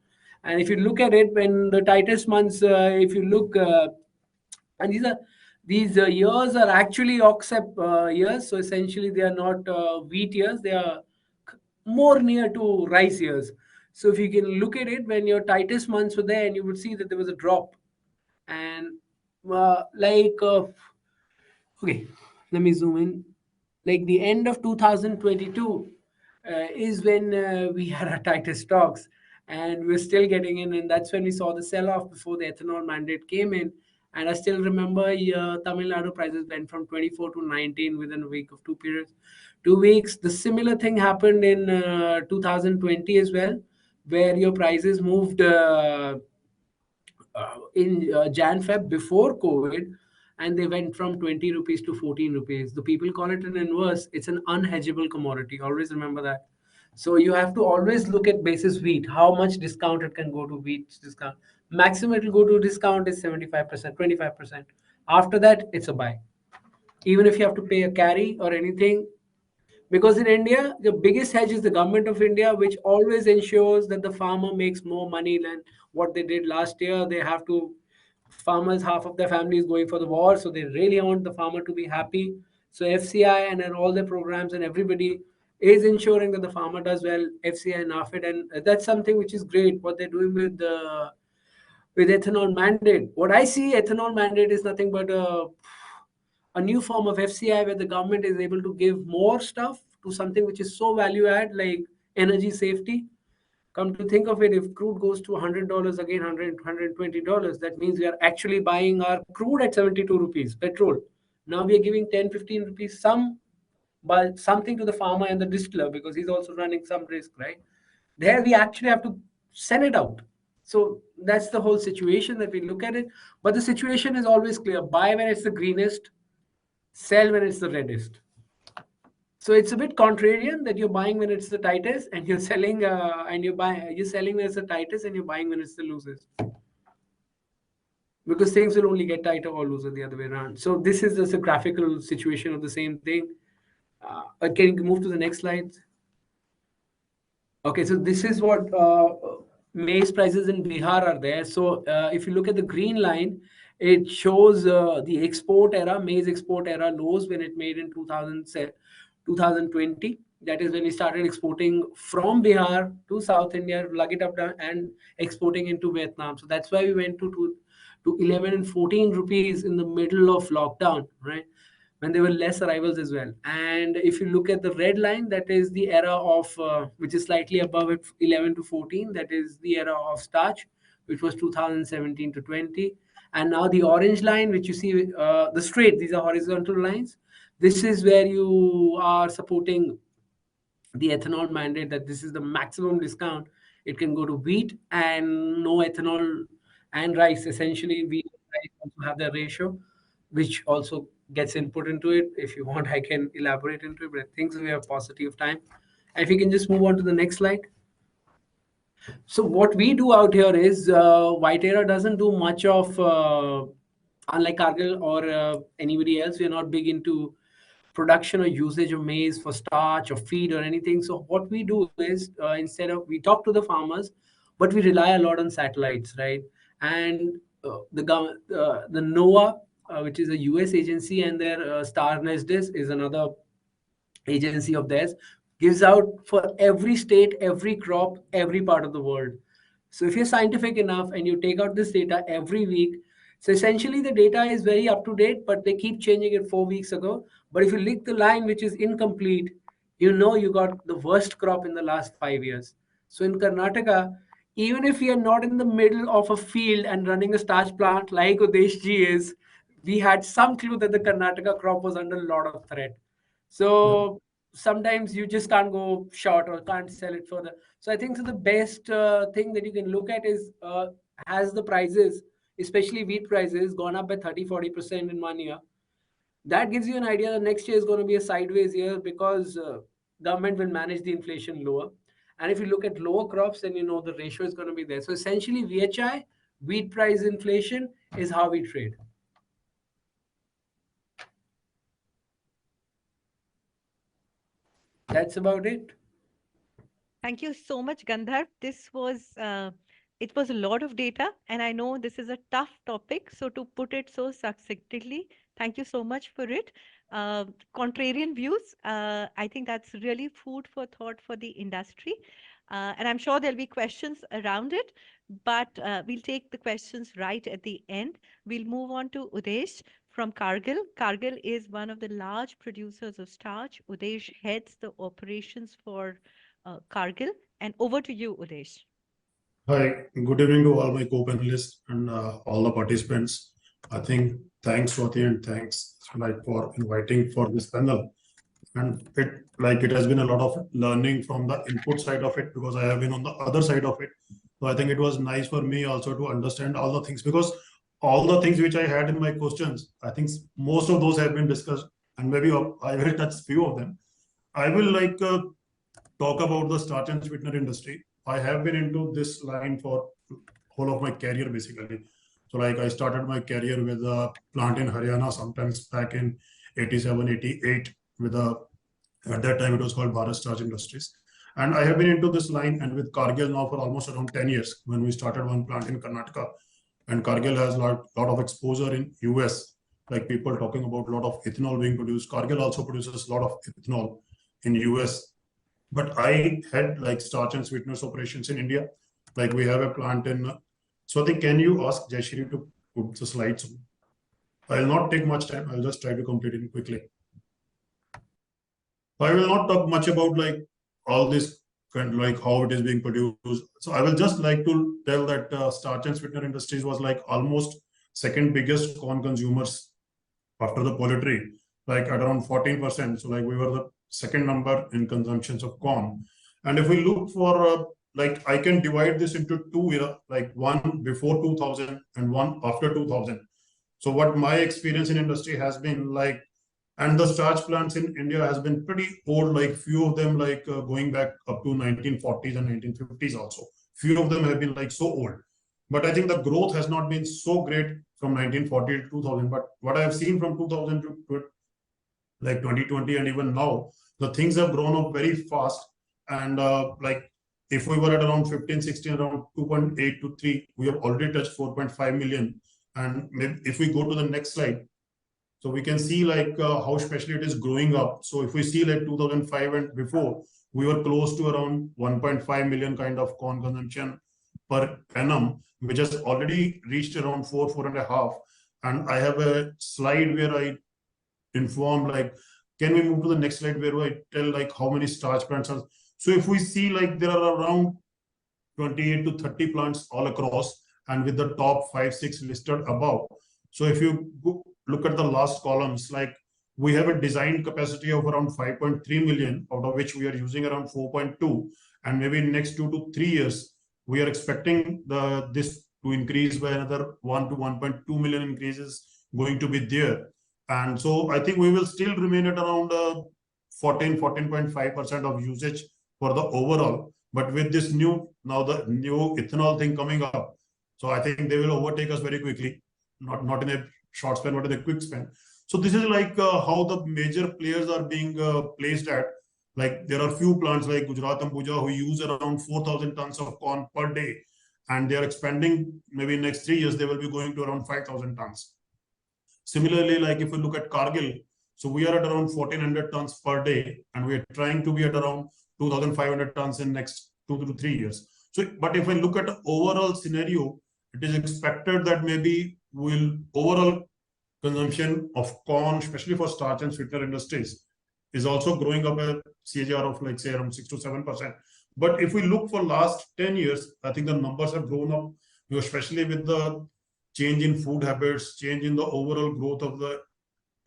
And if you look at it, when the tightest months, if you look, and these years are actually oxep years. So essentially they are not wheat years, they are more near to rice years. So if you can look at it, when your tightest months were there, and you would see that there was a drop. And okay, let me zoom in. Like the end of 2022 is when we had our tightest stocks, and we're still getting in, and that's when we saw the sell-off before the ethanol mandate came in. And I still remember Tamil Nadu prices went from 24 to 19 within a week of 2 periods. 2 weeks. The similar thing happened in 2020 as well, where your prices moved in Jan Feb before COVID, and they went from 20 rupees to 14 rupees. The people call it an inverse. It's an unhedgeable commodity. Always remember that. So you have to always look at basis wheat, how much discount it can go to wheat discount. Maximum it will go to discount is 75%, 25%. After that, it's a buy. Even if you have to pay a carry or anything, because in India, the biggest hedge is the government of India, which always ensures that the farmer makes more money than what they did last year. They have to, farmers, half of their family is going for the war, so they really want the farmer to be happy. So FCI and then all the programs and everybody is ensuring that the farmer does well, FCI and NAFED, and that's something which is great, what they're doing with ethanol mandate. What I see, ethanol mandate is nothing but a new form of FCI where the government is able to give more stuff to something which is so value add, like energy safety. Come to think of it, if crude goes to $100 again, $120, that means we are actually buying our crude at 72 rupees, petrol. Now we are giving 10-15 rupees, but something to the farmer and the distiller, because he's also running some risk, right? There we actually have to send it out. So that's the whole situation that we look at it. But the situation is always clear. Buy when it's the greenest, sell when it's the reddest. So it's a bit contrarian that you're buying when it's the tightest, and you're selling you're selling when it's the tightest, and you're buying when it's the loosest. Because things will only get tighter or looser the other way around. So this is just a graphical situation of the same thing. Can you move to the next slide? Okay, so this is what maize prices in Bihar are there. So if you look at the green line, it shows the export era, maize export era lows when it made in 2020. That is when we started exporting from Bihar to South India, lug it up down and exporting into Vietnam. So that's why we went to to 11 and 14 rupees in the middle of lockdown, right? When there were less arrivals as well. And if you look at the red line, that is the era of, which is slightly above it, 11 to 14, that is the era of starch, which was 2017 to 20. And now the orange line, which you see, the straight, these are horizontal lines. This is where you are supporting the ethanol mandate, that this is the maximum discount it can go to wheat, and no ethanol and rice. Essentially, wheat and rice also have the ratio, which also gets input into it. If you want, I can elaborate into it, but I think we have paucity of time. If you can just move on to the next slide. So what we do out here is, White doesn't do much of, unlike Cargill or anybody else, we're not big into production or usage of maize for starch or feed or anything. So what we do is, instead of, we talk to the farmers, but we rely a lot on satellites, right? And the NOAA, which is a US agency, and their Star Nesdes is another agency of theirs, gives out for every state, every crop, every part of the world. So if you're scientific enough and you take out this data every week, so essentially the data is very up to date, but they keep changing it 4 weeks ago. But if you lick the line which is incomplete, you know you got the worst crop in the last 5 years. So in Karnataka, even if we are not in the middle of a field and running a starch plant like Udesh ji is, we had some clue that the Karnataka crop was under a lot of threat. So sometimes you just can't go short or can't sell it further. So I think so the best thing that you can look at is, has the prices, especially wheat prices, gone up by 30-40% in 1 year. That gives you an idea that next year is going to be a sideways year, because government will manage the inflation lower. And if you look at lower crops, then you know the ratio is going to be there. So essentially VHI, wheat price inflation, is how we trade. That's about it. Thank you so much, Gandharv. This was it was a lot of data, and I know this is a tough topic. So to put it so succinctly, thank you so much for it. Contrarian views, I think that's really food for thought for the industry. And I'm sure there'll be questions around it, but we'll take the questions right at the end. We'll move on to Udesh from Cargill. Cargill is one of the large producers of starch. Udesh heads the operations for Cargill. And over to you, Udesh. Hi, good evening to all my co-panelists and all the participants. I think thanks, Swati, and thanks for inviting for this panel. And it has been a lot of learning from the input side of it, because I have been on the other side of it. So I think it was nice for me also to understand all the things, because all the things which I had in my questions, I think most of those have been discussed, and maybe I will touch few of them. I will talk about the starch and sweetener industry. I have been into this line for whole of my career, basically. So I started my career with a plant in Haryana, sometimes back in 87, 88, with at that time it was called Bharat Starch Industries. And I have been into this line and with Cargill now for almost around 10 years, when we started one plant in Karnataka. And Cargill has a lot of exposure in US, like people talking about a lot of ethanol being produced. Cargill also produces a lot of ethanol in US. But I had starch and sweeteners operations in India. Like we have a plant in. So I think, can you ask Jayashri to put the slides on? I'll not take much time. I'll just try to complete it quickly. I will not talk much about all this kind of how it is being produced. So I will just like to tell that starch and sweetener industries was almost second biggest corn consumers after the poultry, at around 14%. So we were the second number in consumptions of corn. And if we look for I can divide this into two era, one before 2000 and one after 2000. So what my experience in industry has been and the starch plants in India has been pretty old, few of them going back up to 1940s and 1950s also. Few of them have been so old. But I think the growth has not been so great from 1940 to 2000. But what I have seen from 2000 to 2020 and even now, the things have grown up very fast. And if we were at around 15, 16, around 2.8 to 3, we have already touched 4.5 million. And maybe if we go to the next slide, so we can see how especially it is growing up. So if we see 2005 and before, we were close to around 1.5 million kind of corn consumption. per annum, which has already reached around 4.5. And I have a slide where I inform, like, can we move to the next slide where I tell like how many starch plants are. So if we see, like, there are around 28 to 30 plants all across, and with the top 5-6 listed above. So if you look at the last columns, like, we have a design capacity of around 5.3 million, out of which we are using around 4.2, and maybe in next 2 to 3 years we are expecting this to increase by another 1 to 1.2 million increases going to be there. And so I think we will still remain at around 14.5% of usage for the overall. But with this new ethanol thing coming up, so I think they will overtake us very quickly, not in a short span, but in a quick span. So this is like how the major players are being placed at. Like, there are few plants like Gujarat Ambuja who use around 4,000 tons of corn per day, and they are expanding. Maybe in next 3 years they will be going to around 5,000 tons. Similarly, like if you look at Kargil, so we are at around 1,400 tons per day, and we are trying to be at around 2,500 tons in next 2 to 3 years. So, but if I look at the overall scenario, it is expected that maybe overall consumption of corn, especially for starch and sweetener industries, is also growing up a CAGR of, like, say, around 6 to 7%. But if we look for last 10 years, I think the numbers have grown up, especially with the change in food habits, change in the overall growth of the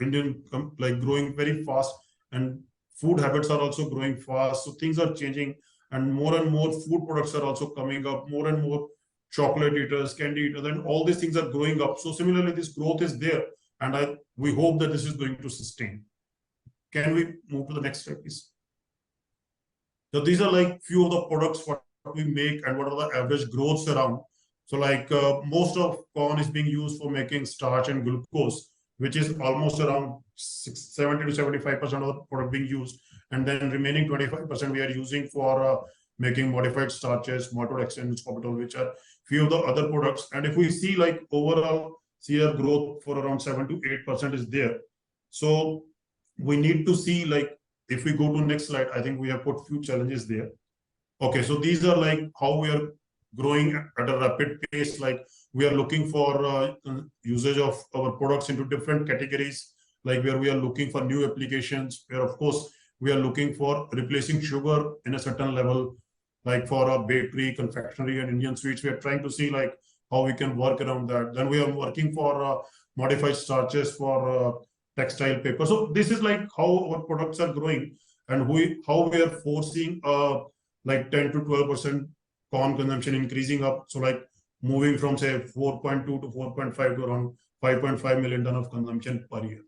Indian, like, growing very fast, and food habits are also growing fast. So things are changing, and more food products are also coming up, more and more chocolate eaters, candy eaters, and all these things are growing up. So similarly, this growth is there, and we hope that this is going to sustain. Can we move to the next slide, please? So these are like few of the products what we make and what are the average growths around. So like most of corn is being used for making starch and glucose, which is almost around 70 to 75% of the product being used. And then remaining 25% we are using for making modified starches, maltodextrin, sorbitol, which are few of the other products. And if we see, like, overall CR growth for around 7 to 8% is there. So we need to see, like, if we go to next slide, I think we have put few challenges there. Okay, so these are like how we are growing at a rapid pace. Like, we are looking for usage of our products into different categories, like where we are looking for new applications, where of course we are looking for replacing sugar in a certain level, like for a bakery, confectionery, and Indian sweets. We are trying to see, like, how we can work around that. Then we are working for modified starches for textile paper. So this is like how our products are growing, and how we are foreseeing like 10 to 12% corn consumption increasing up. So like moving from, say, 4.2 to 4.5 to around 5.5 million ton of consumption per year.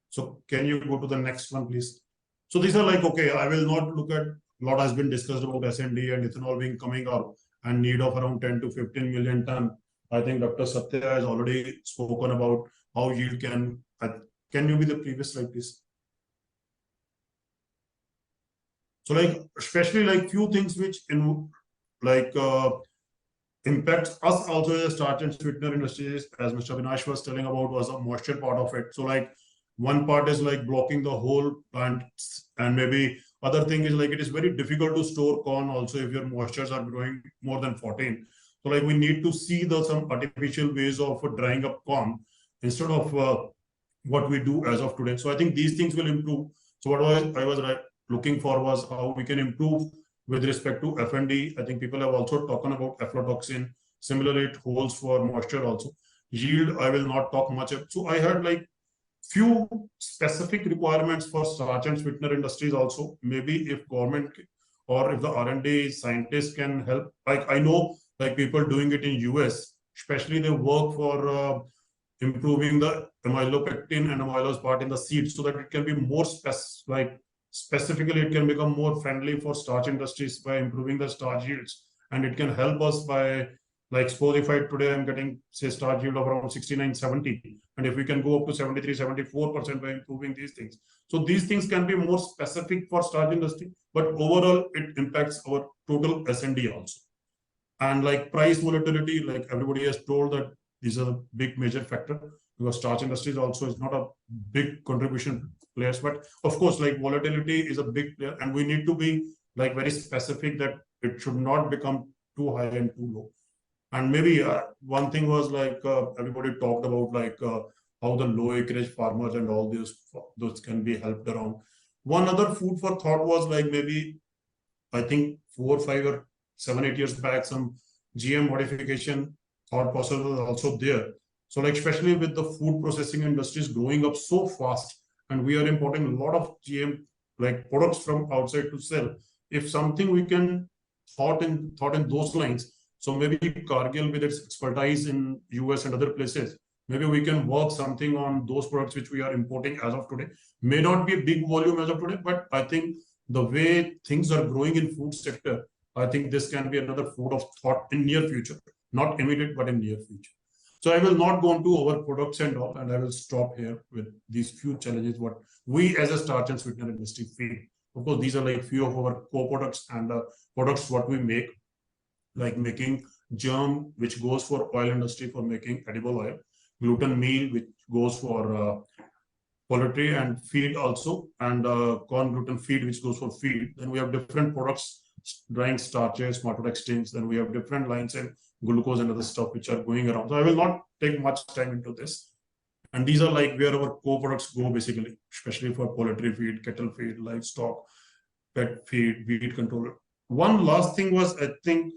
So can you go to the next one, please? So these are like, okay, I will not look at, a lot has been discussed about SND and ethanol being coming up and need of around 10 to 15 million ton. I think Dr. Satya has already spoken about how yield can you be the previous slide, please? So like, especially like few things which impacts us also as a starch and sweetener industries, as Mr. Vinash was telling about, was a moisture part of it. So like one part is like blocking the whole plant, and maybe other thing is like it is very difficult to store corn also if your moistures are growing more than 14. So like we need to see some artificial ways of drying up corn instead of what we do as of today. So I think these things will improve. So what I was looking for was how we can improve with respect to FND. I think people have also talked about aflatoxin. Similarly, it holds for moisture also. Yield, I will not talk much. So I had like few specific requirements for starch and sweetener industries also. Maybe if government or if the R&D scientists can help. Like I know like people doing it in US, especially they work for improving the amylopectin and amylose part in the seeds so that it can be more specifically it can become more friendly for starch industries by improving the starch yields. And it can help us by, like, suppose if today I'm getting, say, starch yield of around 69, 70, and if we can go up to 73, 74% by improving these things. So these things can be more specific for starch industry, but overall it impacts our total SND also. And like price volatility, like everybody has told that these are a big major factor, because starch industries also is not a big contribution players, but of course like volatility is a big player, and we need to be like very specific that it should not become too high and too low. And maybe one thing was like everybody talked about like how the low acreage farmers and all those can be helped around. One other food for thought was like maybe I think 4, 5, or 7, 8 years back, some GM modification thought process was also there. So like especially with the food processing industries growing up so fast, and we are importing a lot of GM like products from outside to sell. If something we can thought in those lines, so maybe Cargill with its expertise in US and other places, maybe we can work something on those products which we are importing as of today. May not be a big volume as of today, but I think the way things are growing in food sector, I think this can be another food of thought in near future, not immediate, but in near future. So I will not go into our products and all, and I will stop here with these few challenges what we as a starch and sweetener industry feel. Of course, these are like few of our co-products and products what we make, like making germ, which goes for oil industry for making edible oil, gluten meal, which goes for poultry and feed also, and corn gluten feed, which goes for feed. Then we have different products, drying starches, maltod extremes. Then we have different lines and glucose and other stuff which are going around. So I will not take much time into this. And these are like where our co-products go basically, especially for poultry feed, cattle feed, livestock, pet feed, weed control. One last thing was, I think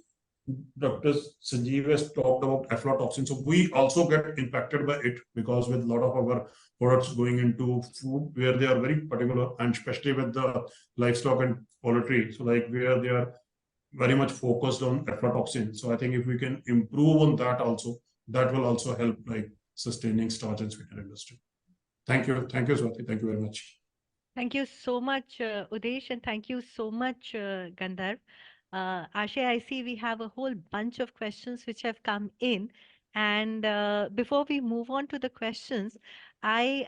Dr. Sanjeev has talked about aflatoxin. So we also get impacted by it because with a lot of our products going into food where they are very particular, and especially with the livestock and poultry, so like where they are very much focused on aflatoxin. So I think if we can improve on that also, that will also help like sustaining starch and sweetener industry. Thank you, Swati. Thank you very much. Thank you so much, Udesh, and thank you so much, Gandharv. Ashay, I see we have a whole bunch of questions which have come in. And before we move on to the questions, I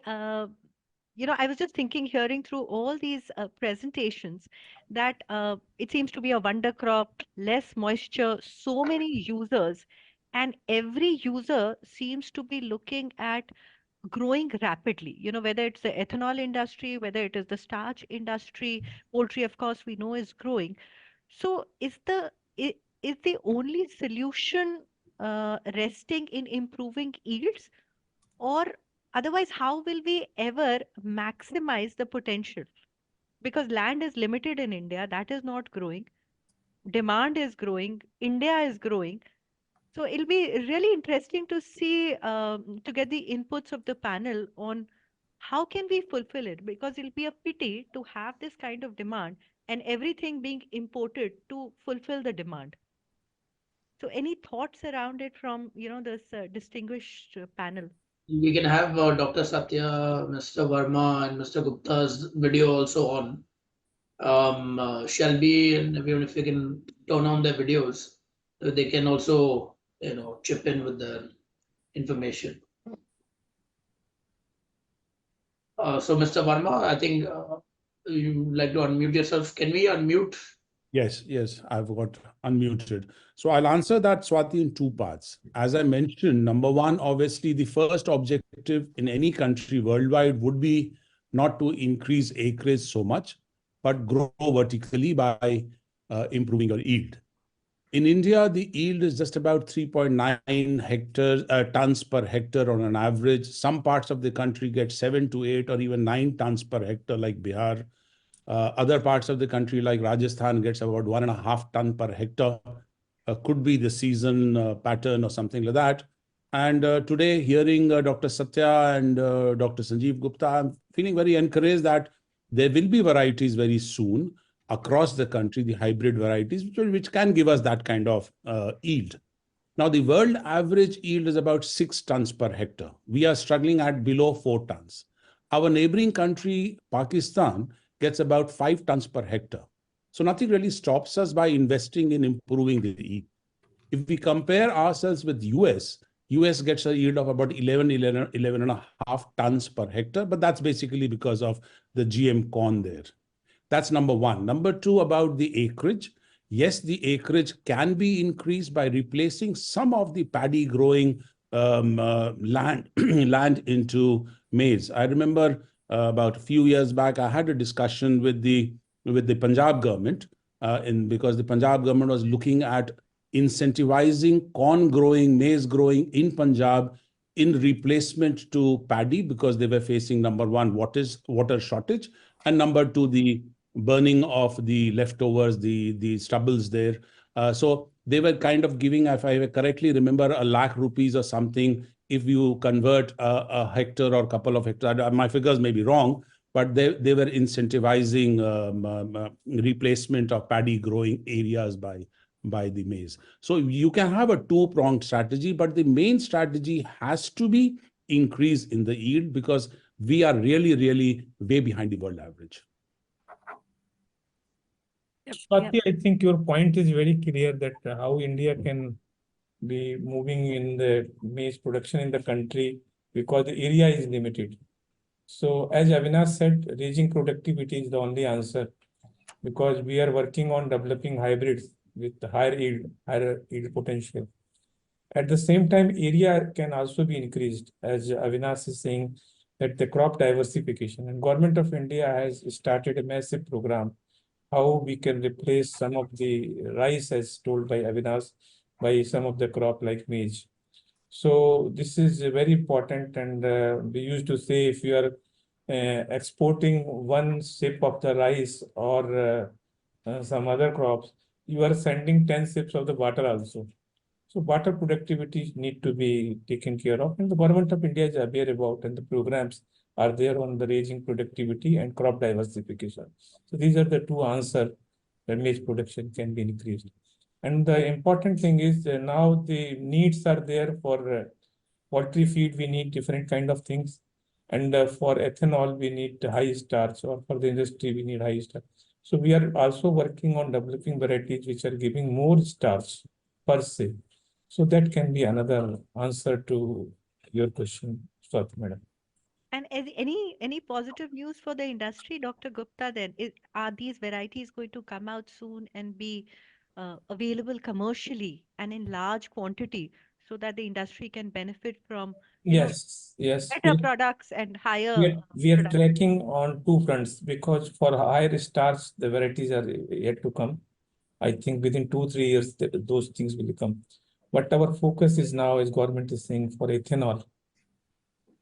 I was just thinking, hearing through all these presentations, that it seems to be a wonder crop, less moisture, so many users, and every user seems to be looking at growing rapidly, whether it's the ethanol industry, whether it is the starch industry, poultry, of course, we know is growing. So is the only solution resting in improving yields, or otherwise, how will we ever maximize the potential? Because land is limited in India, that is not growing. Demand is growing, India is growing. So it'll be really interesting to see, to get the inputs of the panel on how can we fulfill it, because it'll be a pity to have this kind of demand and everything being imported to fulfill the demand. So any thoughts around it from, this distinguished panel? We can have Dr. Satya, Mr. Verma, and Mr. Gupta's video also on. Shelby and everyone, if you can turn on their videos, they can also, chip in with the information. So, Mr. Verma, I think you would like to unmute yourself. Can we unmute? Yes, I've got unmuted. So I'll answer that, Swati, in two parts. As I mentioned, number one, obviously, the first objective in any country worldwide would be not to increase acreage so much, but grow vertically by improving your yield. In India, the yield is just about 3.9 tons per hectare on an average. Some parts of the country get 7 to 8 or even 9 tons per hectare, like Bihar. Other parts of the country, like Rajasthan, gets about 1.5 ton per hectare. Could be the season pattern or something like that. And today, hearing Dr. Satya and Dr. Sanjeev Gupta, I'm feeling very encouraged that there will be varieties very soon across the country, the hybrid varieties, which can give us that kind of yield. Now, the world average yield is about 6 tons per hectare. We are struggling at below 4 tons. Our neighboring country, Pakistan, gets about 5 tons per hectare. So nothing really stops us by investing in improving the yield. If we compare ourselves with US gets a yield of about 11.5 tons per hectare, but that's basically because of the GM corn there. That's number one. Number two, about the acreage. Yes, the acreage can be increased by replacing some of the paddy growing land into maize. I remember about a few years back, I had a discussion with the Punjab government, because the Punjab government was looking at incentivizing corn growing, maize growing in Punjab in replacement to paddy because they were facing, number one, water shortage, and number two, the burning of the leftovers, the stubbles there. So they were kind of giving, if I correctly remember, 1 lakh rupees or something if you convert a hectare or a couple of hectares. My figures may be wrong, but they were incentivizing replacement of paddy growing areas by the maize. So you can have a two-pronged strategy, but the main strategy has to be increase in the yield because we are really, really way behind the world average. Swati, I think your point is very clear that how India can be moving in the maize production in the country because the area is limited. So as Avinash said, raising productivity is the only answer because we are working on developing hybrids with higher yield potential. At the same time, area can also be increased, as Avinash is saying, that the crop diversification. And Government of India has started a massive program how we can replace some of the rice, as told by Avinash, by some of the crop like maize. So this is very important, and we used to say if you are exporting one sip of the rice or some other crops, you are sending 10 sips of the water also. So water productivity need to be taken care of, and the Government of India is aware about, and the programs are there on the raising productivity and crop diversification. So these are the two answers that maize production can be increased. And the important thing is now the needs are there for poultry feed, we need different kind of things. And for ethanol, we need high starch, or for the industry, we need high starch. So we are also working on developing varieties which are giving more starch per se. So that can be another answer to your question, Swati Madam. And any positive news for the industry, Dr. Gupta, then? Are these varieties going to come out soon and be available commercially and in large quantity so that the industry can benefit from Yes. better products and higher We are production? tracking on two fronts because for higher starch, the varieties are yet to come. I think within 2-3 years, those things will come. But our focus is now, as government is saying, for ethanol.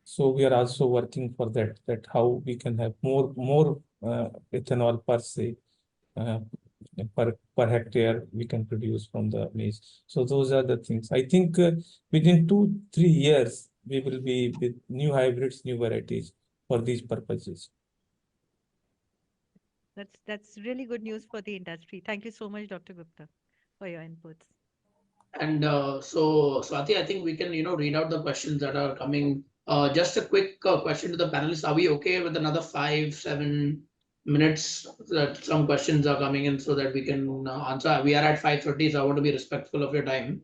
So we are also working for that how we can have more ethanol per se, per hectare we can produce from the maize. So those are the things. I think within 2-3 years, we will be with new hybrids, new varieties for these purposes. That's really good news for the industry. Thank you so much, Dr. Gupta, for your inputs. And so, Swati, I think we can, read out the questions that are coming. Just a quick question to the panelists. Are we okay with another 5-7 minutes that some questions are coming in so that we can answer? We are at 5:30, so I want to be respectful of your time.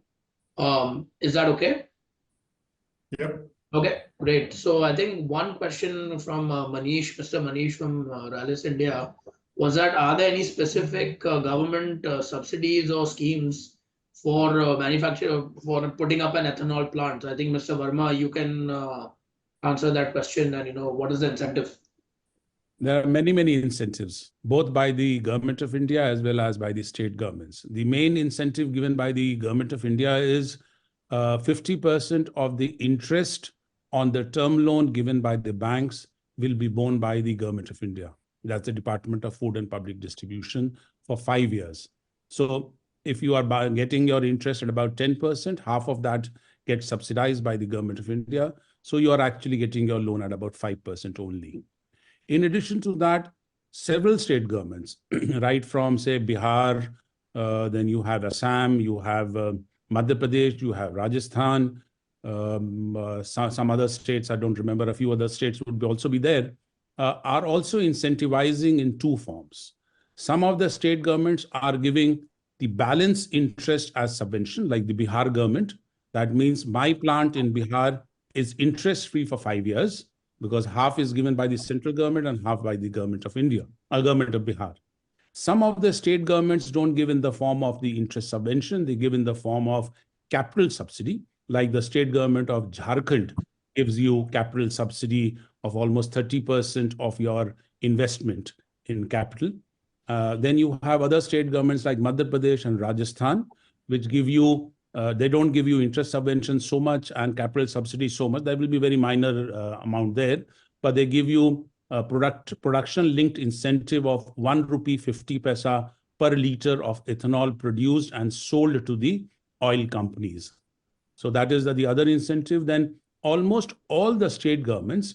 Is that okay? Yep. Okay, great. So I think one question from Mr. Manish from Rallis India was that are there any specific government subsidies or schemes for manufacture for putting up an ethanol plant? So I think Mr. Verma, you can answer that question, and what is the incentive? There are many, many incentives, both by the Government of India as well as by the state governments. The main incentive given by the Government of India is 50% of the interest on the term loan given by the banks will be borne by the Government of India. That's the Department of Food and Public Distribution for 5 years. So if you are getting your interest at about 10%, half of that gets subsidized by the Government of India. So you are actually getting your loan at about 5% only. In addition to that, several state governments, right from, say, Bihar, then you have Assam, you have Madhya Pradesh, you have Rajasthan, some other states, I don't remember, a few other states would also be there, are also incentivizing in two forms. Some of the state governments are giving the balance interest as subvention, like the Bihar government. That means my plant in Bihar is interest-free for 5 years, because half is given by the central government and half by the Government of India, Government of Bihar. Some of the state governments don't give in the form of the interest subvention, they give in the form of capital subsidy, like the state government of Jharkhand gives you capital subsidy of almost 30% of your investment in capital. Then you have other state governments like Madhya Pradesh and Rajasthan, which give you, they don't give you interest subvention so much and capital subsidy so much. There will be very minor amount there, but they give you a production linked incentive of 1 rupee 50 paisa per liter of ethanol produced and sold to the oil companies. So that is the other incentive. Then almost all the state governments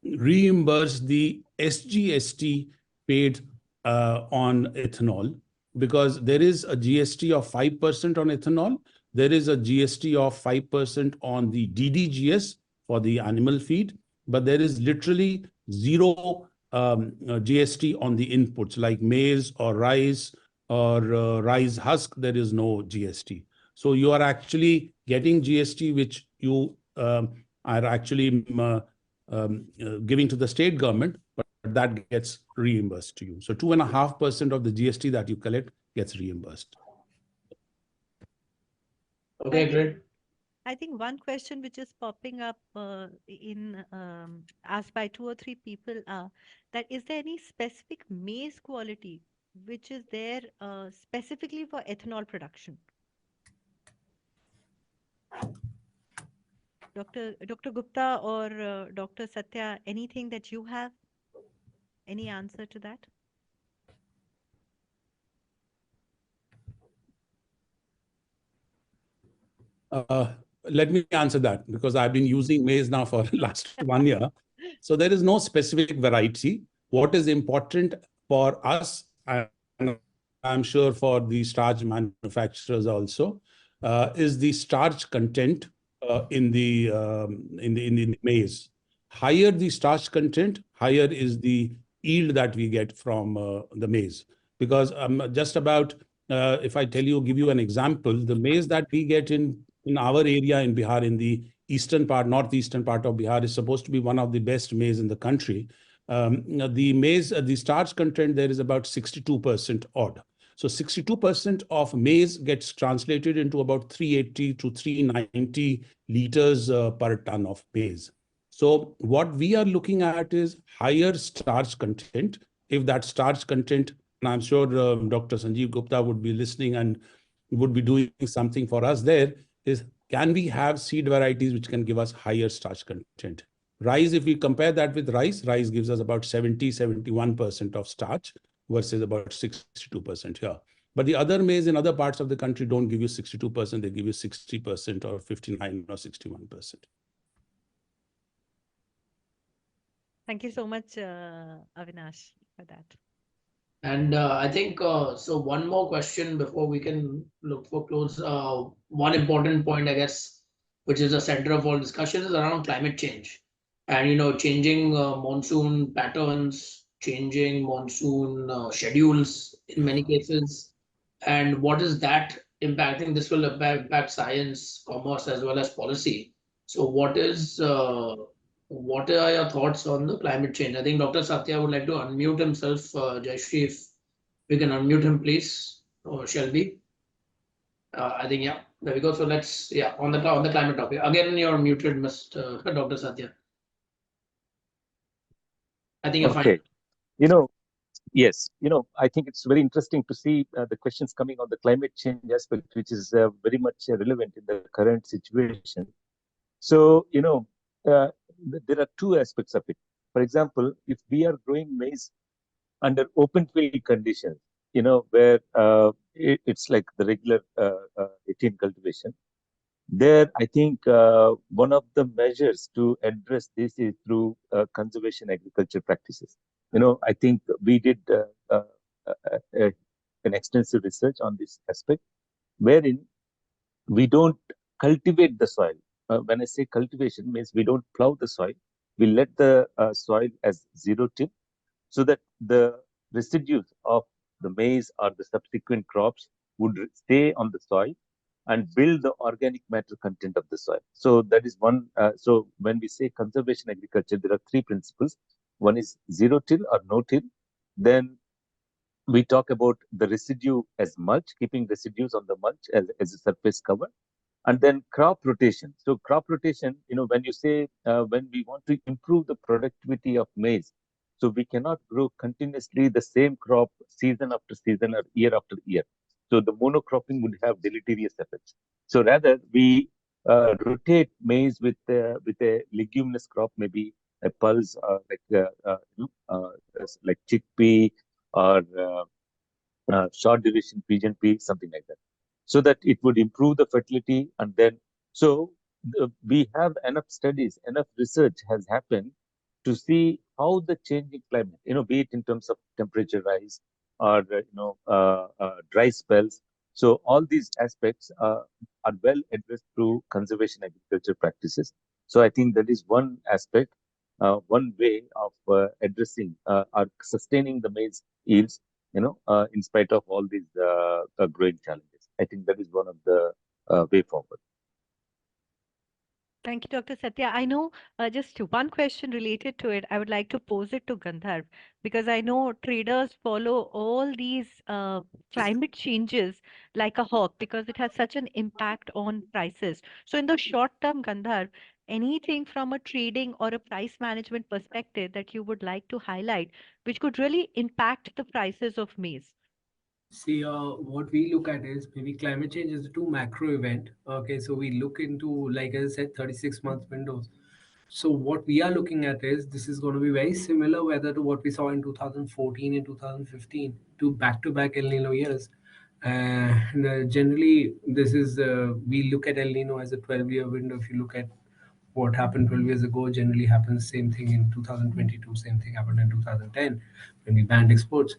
reimburse the SGST paid on ethanol, because there is a GST of 5% on ethanol. There is a GST of 5% on the DDGS for the animal feed, but there is literally zero GST on the inputs like maize or rice or rice husk. There is no GST. So you are actually getting GST, which you are actually giving to the state government, but that gets reimbursed to you. So 2.5% of the GST that you collect gets reimbursed. Okay, great. I think one question which is popping up asked by 2 or 3 people that is there any specific maize quality which is there specifically for ethanol production? Dr. Gupta or Dr. Satya, anything that you have? Any answer to that? Let me answer that, because I've been using maize now for last 1 year. So there is no specific variety. What is important for us, and I'm sure for the starch manufacturers also, is the starch content in the maize. Higher the starch content, higher is the yield that we get from the maize. Because just about, if I tell you, give you an example, the maize that we get in our area in Bihar, in the eastern part, northeastern part of Bihar, is supposed to be one of the best maize in the country. The maize, the starch content there is about 62% odd. So 62% of maize gets translated into about 380 to 390 liters per ton of maize. So what we are looking at is higher starch content. If that starch content, and I'm sure Dr. Sanjeev Gupta would be listening and would be doing something for us there, is can we have seed varieties which can give us higher starch content? Rice, if we compare that with rice, rice gives us about 71% of starch versus about 62% here. But the other maize in other parts of the country don't give you 62%, they give you 60% or 59 or 61%. Thank you so much, Avinash, for that. And I think so. One more question before we can look for close. One important point, I guess, which is the center of all discussion, is around climate change, and changing monsoon patterns, changing monsoon schedules in many cases, and what is that impacting? This will impact science, commerce, as well as policy. So, what are your thoughts on the climate change? I think Dr. Satya would like to unmute himself. Jayashree, if we can unmute him, please. Or Shelby. I think, yeah, there we go. So let's, yeah, on the climate topic. Again, you're muted, Mr. Dr. Satya. I think you're Okay. fine. Yes, I think it's very interesting to see the questions coming on the climate change aspect, which is very much relevant in the current situation. So, there are two aspects of it. For example, if we are growing maize under open field conditions, where it's like the regular 18 cultivation, there, I think one of the measures to address this is through conservation agriculture practices. I think we did an extensive research on this aspect, wherein we don't cultivate the soil. When I say cultivation, means we don't plow the soil. We let the soil as zero till, so that the residues of the maize or the subsequent crops would stay on the soil and build the organic matter content of the soil. So that is one. So when we say conservation agriculture, there are three principles. One is zero till or no till. Then we talk about the residue as mulch, keeping residues on the mulch as a surface cover. And then crop rotation. So crop rotation, when you say, when we want to improve the productivity of maize, so we cannot grow continuously the same crop season after season or year after year. So the monocropping would have deleterious effects. So rather we rotate maize with a leguminous crop, maybe a pulse, like chickpea or short duration pigeon pea, something like that, so that it would improve the fertility. And then, we have enough studies, enough research has happened to see how the changing climate, be it in terms of temperature rise or dry spells. So all these aspects are well addressed through conservation agriculture practices. So I think that is one aspect, one way of addressing or sustaining the maize yields, in spite of all these growing challenges. I think that is one of the way forward. Thank you, Dr. Satya. I know just one question related to it. I would like to pose it to Gandharv because I know traders follow all these climate changes like a hawk because it has such an impact on prices. So, in the short term, Gandharv, anything from a trading or a price management perspective that you would like to highlight, which could really impact the prices of maize? See, what we look at is maybe climate change is a too macro event. Okay, so we look into, like I said, 36-month windows. So what we are looking at is this is going to be very similar weather to what we saw in 2014 and 2015, two back-to-back El Nino years. And generally, this is we look at El Nino as a 12-year window. If you look at what happened 12 years ago, generally happens same thing in 2022, same thing happened in 2010 when we banned exports.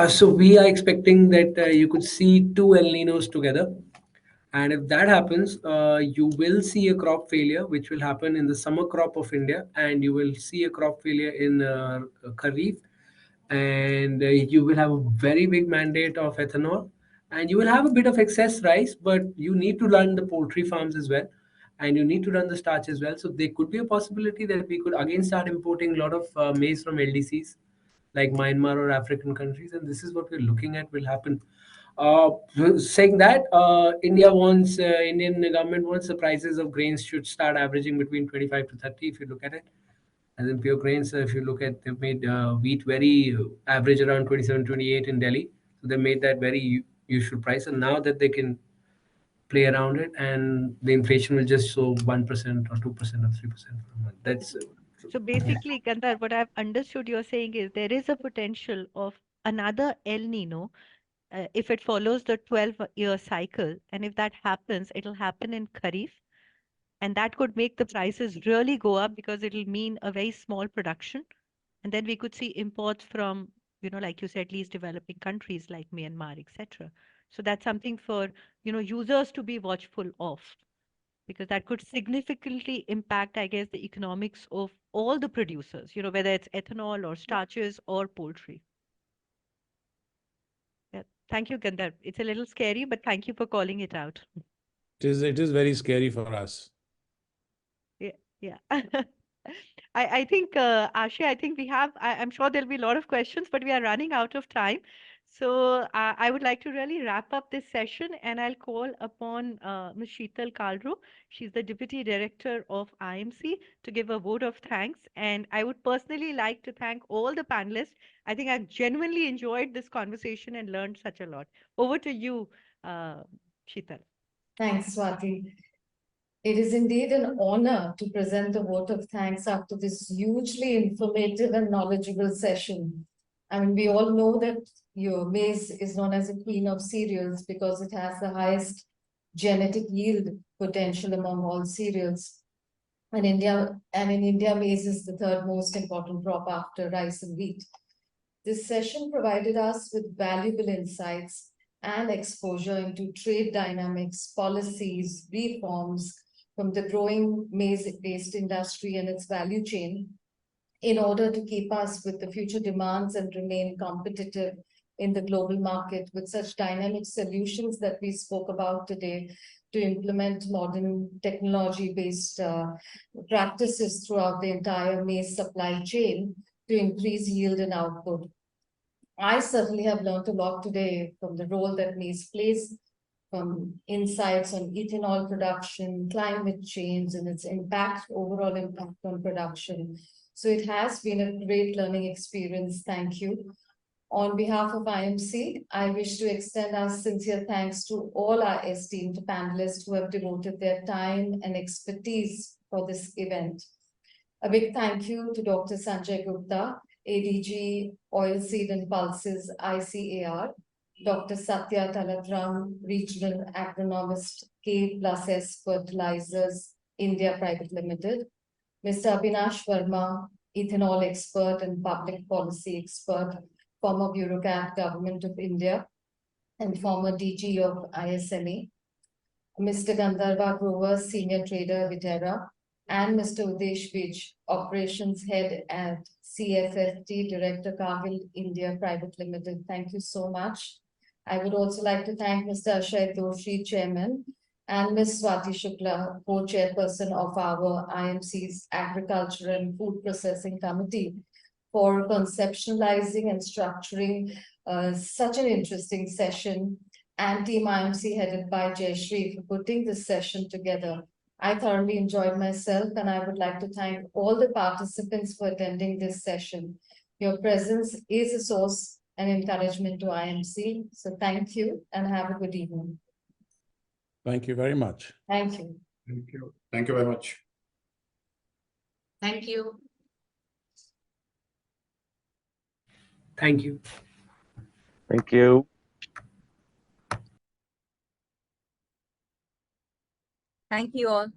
So we are expecting that you could see two El Ninos together. And if that happens, you will see a crop failure, which will happen in the summer crop of India, and you will see a crop failure in Kharif, and you will have a very big mandate of ethanol, and you will have a bit of excess rice, but you need to run the poultry farms as well, and you need to run the starch as well. So there could be a possibility that we could again start importing a lot of maize from LDCs like Myanmar or African countries, and this is what we're looking at will happen. Saying that, Indian government wants the prices of grains should start averaging between 25 to 30 if you look at it. And then pure grains, if you look at, they've made wheat very average around 27, 28 in Delhi. So they made that very useful price. And now that they can play around it and the inflation will just show 1% or 2% or 3% per month. That's So basically, Gandhar, what I've understood you're saying is there is a potential of another El Nino if it follows the 12-year cycle. And if that happens, it'll happen in Kharif. And that could make the prices really go up because it'll mean a very small production. And then we could see imports from, like you said, least developing countries like Myanmar, etc. So that's something for, users to be watchful of because that could significantly impact, I guess, the economics of all the producers, whether it's ethanol or starches or poultry. Yeah. Thank you, Gandhar. It's a little scary, but thank you for calling it out. It is very scary for us. Yeah, yeah. I think, Ashay, I think I'm sure there'll be a lot of questions, but we are running out of time. So I would like to really wrap up this session and I'll call upon Ms. Sheetal Kalru. She's the Deputy Director of IMC to give a vote of thanks. And I would personally like to thank all the panelists. I think I've genuinely enjoyed this conversation and learned such a lot. Over to you, Sheetal. Thanks, Swati. It is indeed an honor to present a vote of thanks after this hugely informative and knowledgeable session. I mean, we all know that your maize is known as a queen of cereals because it has the highest genetic yield potential among all cereals. And in India, maize is the third most important crop after rice and wheat. This session provided us with valuable insights and exposure into trade dynamics, policies, reforms from the growing maize-based industry and its value chain in order to keep us with the future demands and remain competitive in the global market with such dynamic solutions that we spoke about today to implement modern technology-based practices throughout the entire maize supply chain to increase yield and output. I certainly have learned a lot today from the role that maize plays, from insights on ethanol production, climate change, and its overall impact on production. So it has been a great learning experience. Thank you. On behalf of IMC, I wish to extend our sincere thanks to all our esteemed panelists who have devoted their time and expertise for this event. A big thank you to Dr. Sanjay Gupta, ADG Oilseed and Pulses ICAR, Dr. Satya Talatram, Regional Agronomist, K+S Fertilizers India Private Limited, Mr. Abhinash Verma, Ethanol Expert and Public Policy Expert, former Bureaucrat Government of India and former DG of ISME, Mr. Gandharva Grover, Senior Trader Vitera, and Mr. Udesh Vij, Operations Head at CFFT, Director Cargill India Private Limited. Thank you so much. I would also like to thank Mr. Ashay Doshi, Chairman, and Ms. Swati Shukla, Co-Chairperson of our IMC's Agriculture and Food Processing Committee, for conceptualizing and structuring such an interesting session, and Team IMC headed by Jayashree for putting this session together. I thoroughly enjoyed myself, and I would like to thank all the participants for attending this session. Your presence is a source and encouragement to IMC. So thank you and have a good evening. Thank you very much. Thank you. Thank you. Thank you very much. Thank you. Thank you. Thank you. Thank you all.